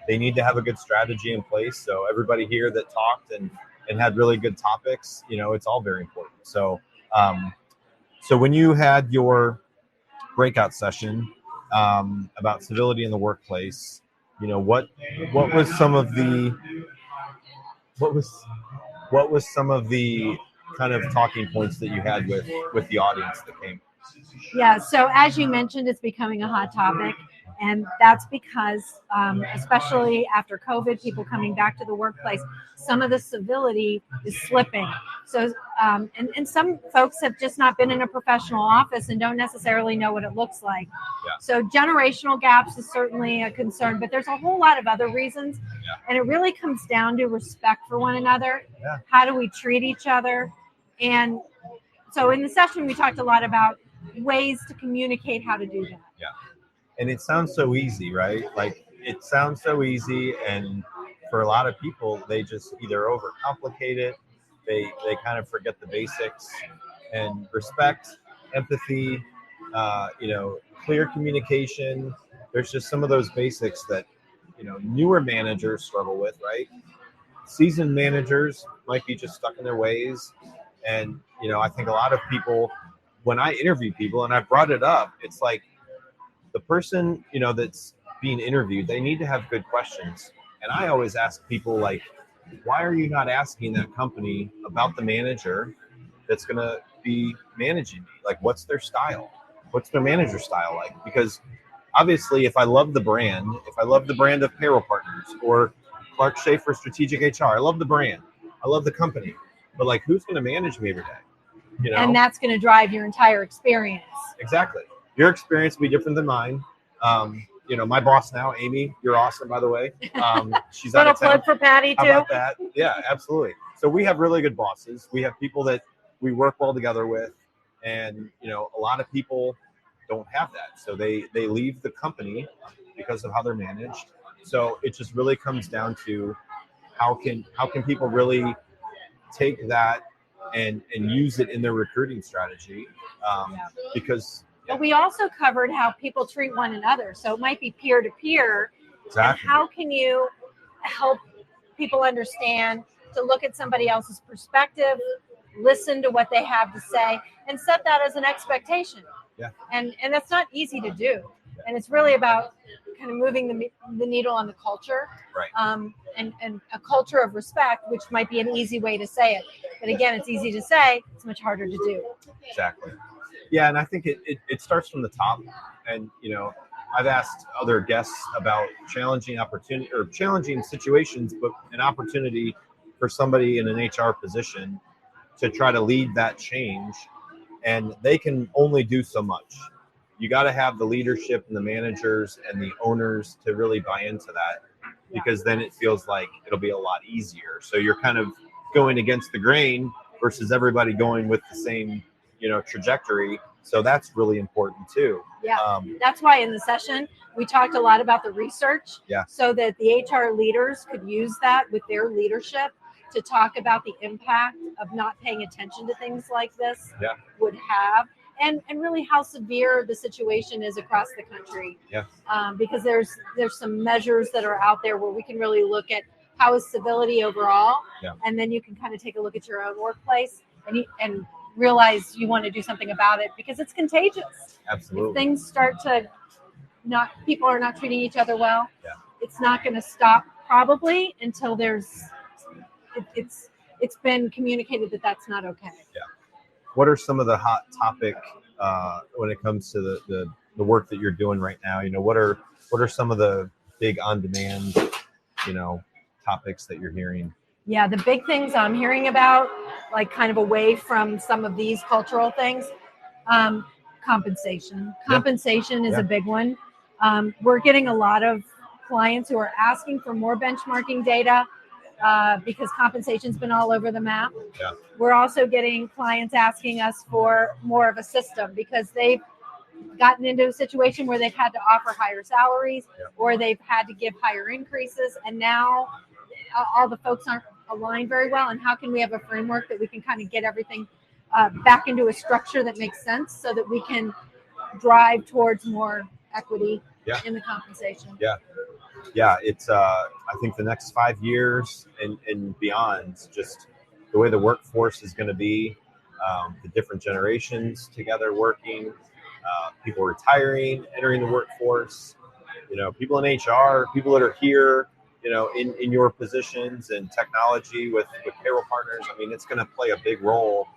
They need to have a good strategy in place. So everybody here that talked and had really good topics, you know, it's all very important. So so when you had your breakout session about civility in the workplace, you know, what was some of the kind of talking points that you had with the audience that came? Yeah, so as you mentioned, it's becoming a hot topic. And that's because, especially after COVID, people coming back to the workplace, some of the civility is slipping. So, and some folks have just not been in a professional office and don't necessarily know what it looks like. So generational gaps is certainly a concern, but there's a whole lot of other reasons. And it really comes down to respect for one another. How do we treat each other? And so in the session, we talked a lot about ways to communicate how to do that. And it sounds so easy, right? Like, it sounds so easy, and for a lot of people, they just either overcomplicate it, they kind of forget the basics, and respect, empathy, you know, clear communication. There's just some of those basics that, you know, newer managers struggle with, right? Seasoned managers might be just stuck in their ways. And, you know, I think a lot of people, when I interview people, and I brought it up, it's like, the person, you know, that's being interviewed, they need to have good questions. And I always ask people, like, why are you not asking that company about the manager that's going to be managing me? Like, what's their style? What's their manager style like? Because obviously, if I love the brand of Payroll Partners or Clark Schaefer Strategic HR, I love the brand, I love the company, but like, who's going to manage me every day? You know? And that's going to drive your entire experience. Exactly. Your experience will be different than mine. You know, my boss now, Amy, you're awesome, by the way. She's out of town. Plug for Patty, too. How about that? Yeah, absolutely. So we have really good bosses. We have people that we work well together with. And, you know, a lot of people don't have that. So they leave the company because of how they're managed. So it just really comes down to how can people really take that and use it in their recruiting strategy, because but we also covered how people treat one another. So it might be peer to peer. Exactly. And how can you help people understand to look at somebody else's perspective, listen to what they have to say, and set that as an expectation. Yeah. And that's not easy to do. And it's really about kind of moving the needle on the culture. Right. And a culture of respect, which might be an easy way to say it. But again, it's easy to say, it's much harder to do. Exactly. Yeah, and I think it starts from the top. And, I've asked other guests about challenging opportunity or challenging situations, but an opportunity for somebody in an HR position to try to lead that change. And they can only do so much. You got to have the leadership and the managers and the owners to really buy into that, because then it feels like it'll be a lot easier. So you're kind of going against the grain versus everybody going with the same, trajectory. So that's really important too. Yeah, that's why in the session we talked a lot about the research. Yeah. So that the HR leaders could use that with their leadership to talk about the impact of not paying attention to things like this would have, and really how severe the situation is across the country. Yeah. Because there's some measures that are out there where we can really look at how is civility overall, and then you can kind of take a look at your own workplace and realize you want to do something about it, because it's contagious. Absolutely. If things start to people are not treating each other well, it's not going to stop probably until it's been communicated that that's not okay. Yeah. What are some of the hot topic when it comes to the work that you're doing right now? What are some of the big on-demand, topics that you're hearing? Yeah, the big things I'm hearing about, like kind of away from some of these cultural things, compensation. Compensation is a big one. We're getting a lot of clients who are asking for more benchmarking data because compensation's been all over the map. Yeah. We're also getting clients asking us for more of a system because they've gotten into a situation where they've had to offer higher salaries or they've had to give higher increases, and now all the folks aren't aligned very well. And how can we have a framework that we can kind of get everything back into a structure that makes sense so that we can drive towards more equity in the compensation? Yeah, it's I think the next 5 years and beyond, just the way the workforce is going to be, the different generations together working, people retiring, entering the workforce, people in HR, people that are here, in your positions, and technology with payroll partners. I mean, it's going to play a big role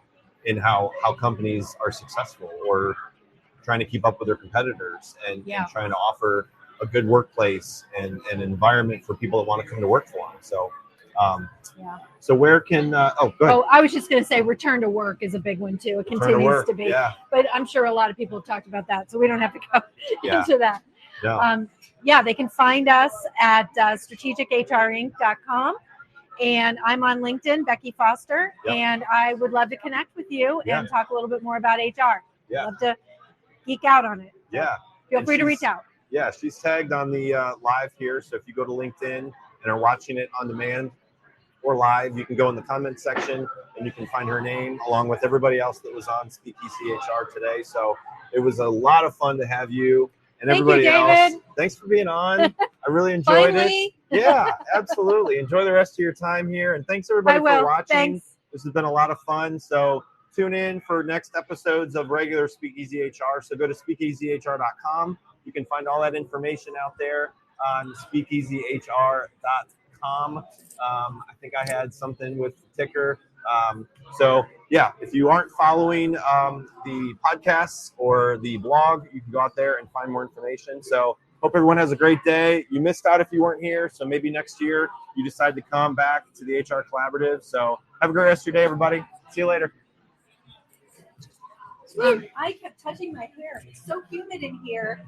in how companies are successful or trying to keep up with their competitors and trying to offer a good workplace and an environment for people that want to come to work for them. So, so where can, go ahead. Oh, I was just going to say return to work is a big one too. It continues to be, but I'm sure a lot of people have talked about that, so we don't have to go into that. No. They can find us at strategicHRinc.com. And I'm on LinkedIn, Becky Foster, and I would love to connect with you and talk a little bit more about HR. Love to geek out on it. Feel free to reach out. Yeah, she's tagged on the live here. So if you go to LinkedIn and are watching it on demand or live, you can go in the comment section and you can find her name along with everybody else that was on SpeakEasy HR today. So it was a lot of fun to have you and everybody else. Thanks for being on. I really enjoyed it. Yeah, absolutely. Enjoy the rest of your time here. And thanks everybody for watching. Thanks. This has been a lot of fun. So tune in for next episodes of regular SpeakEasy HR. So go to SpeakEasyHR.com. You can find all that information out there on SpeakEasyHR.com. I think I had something with the ticker. If you aren't following the podcasts or the blog, you can go out there and find more information. So hope everyone has a great day. You missed out if you weren't here. So maybe next year you decide to come back to the HR Collaborative. So have a great rest of your day, everybody. See you later. I kept touching my hair. It's so humid in here.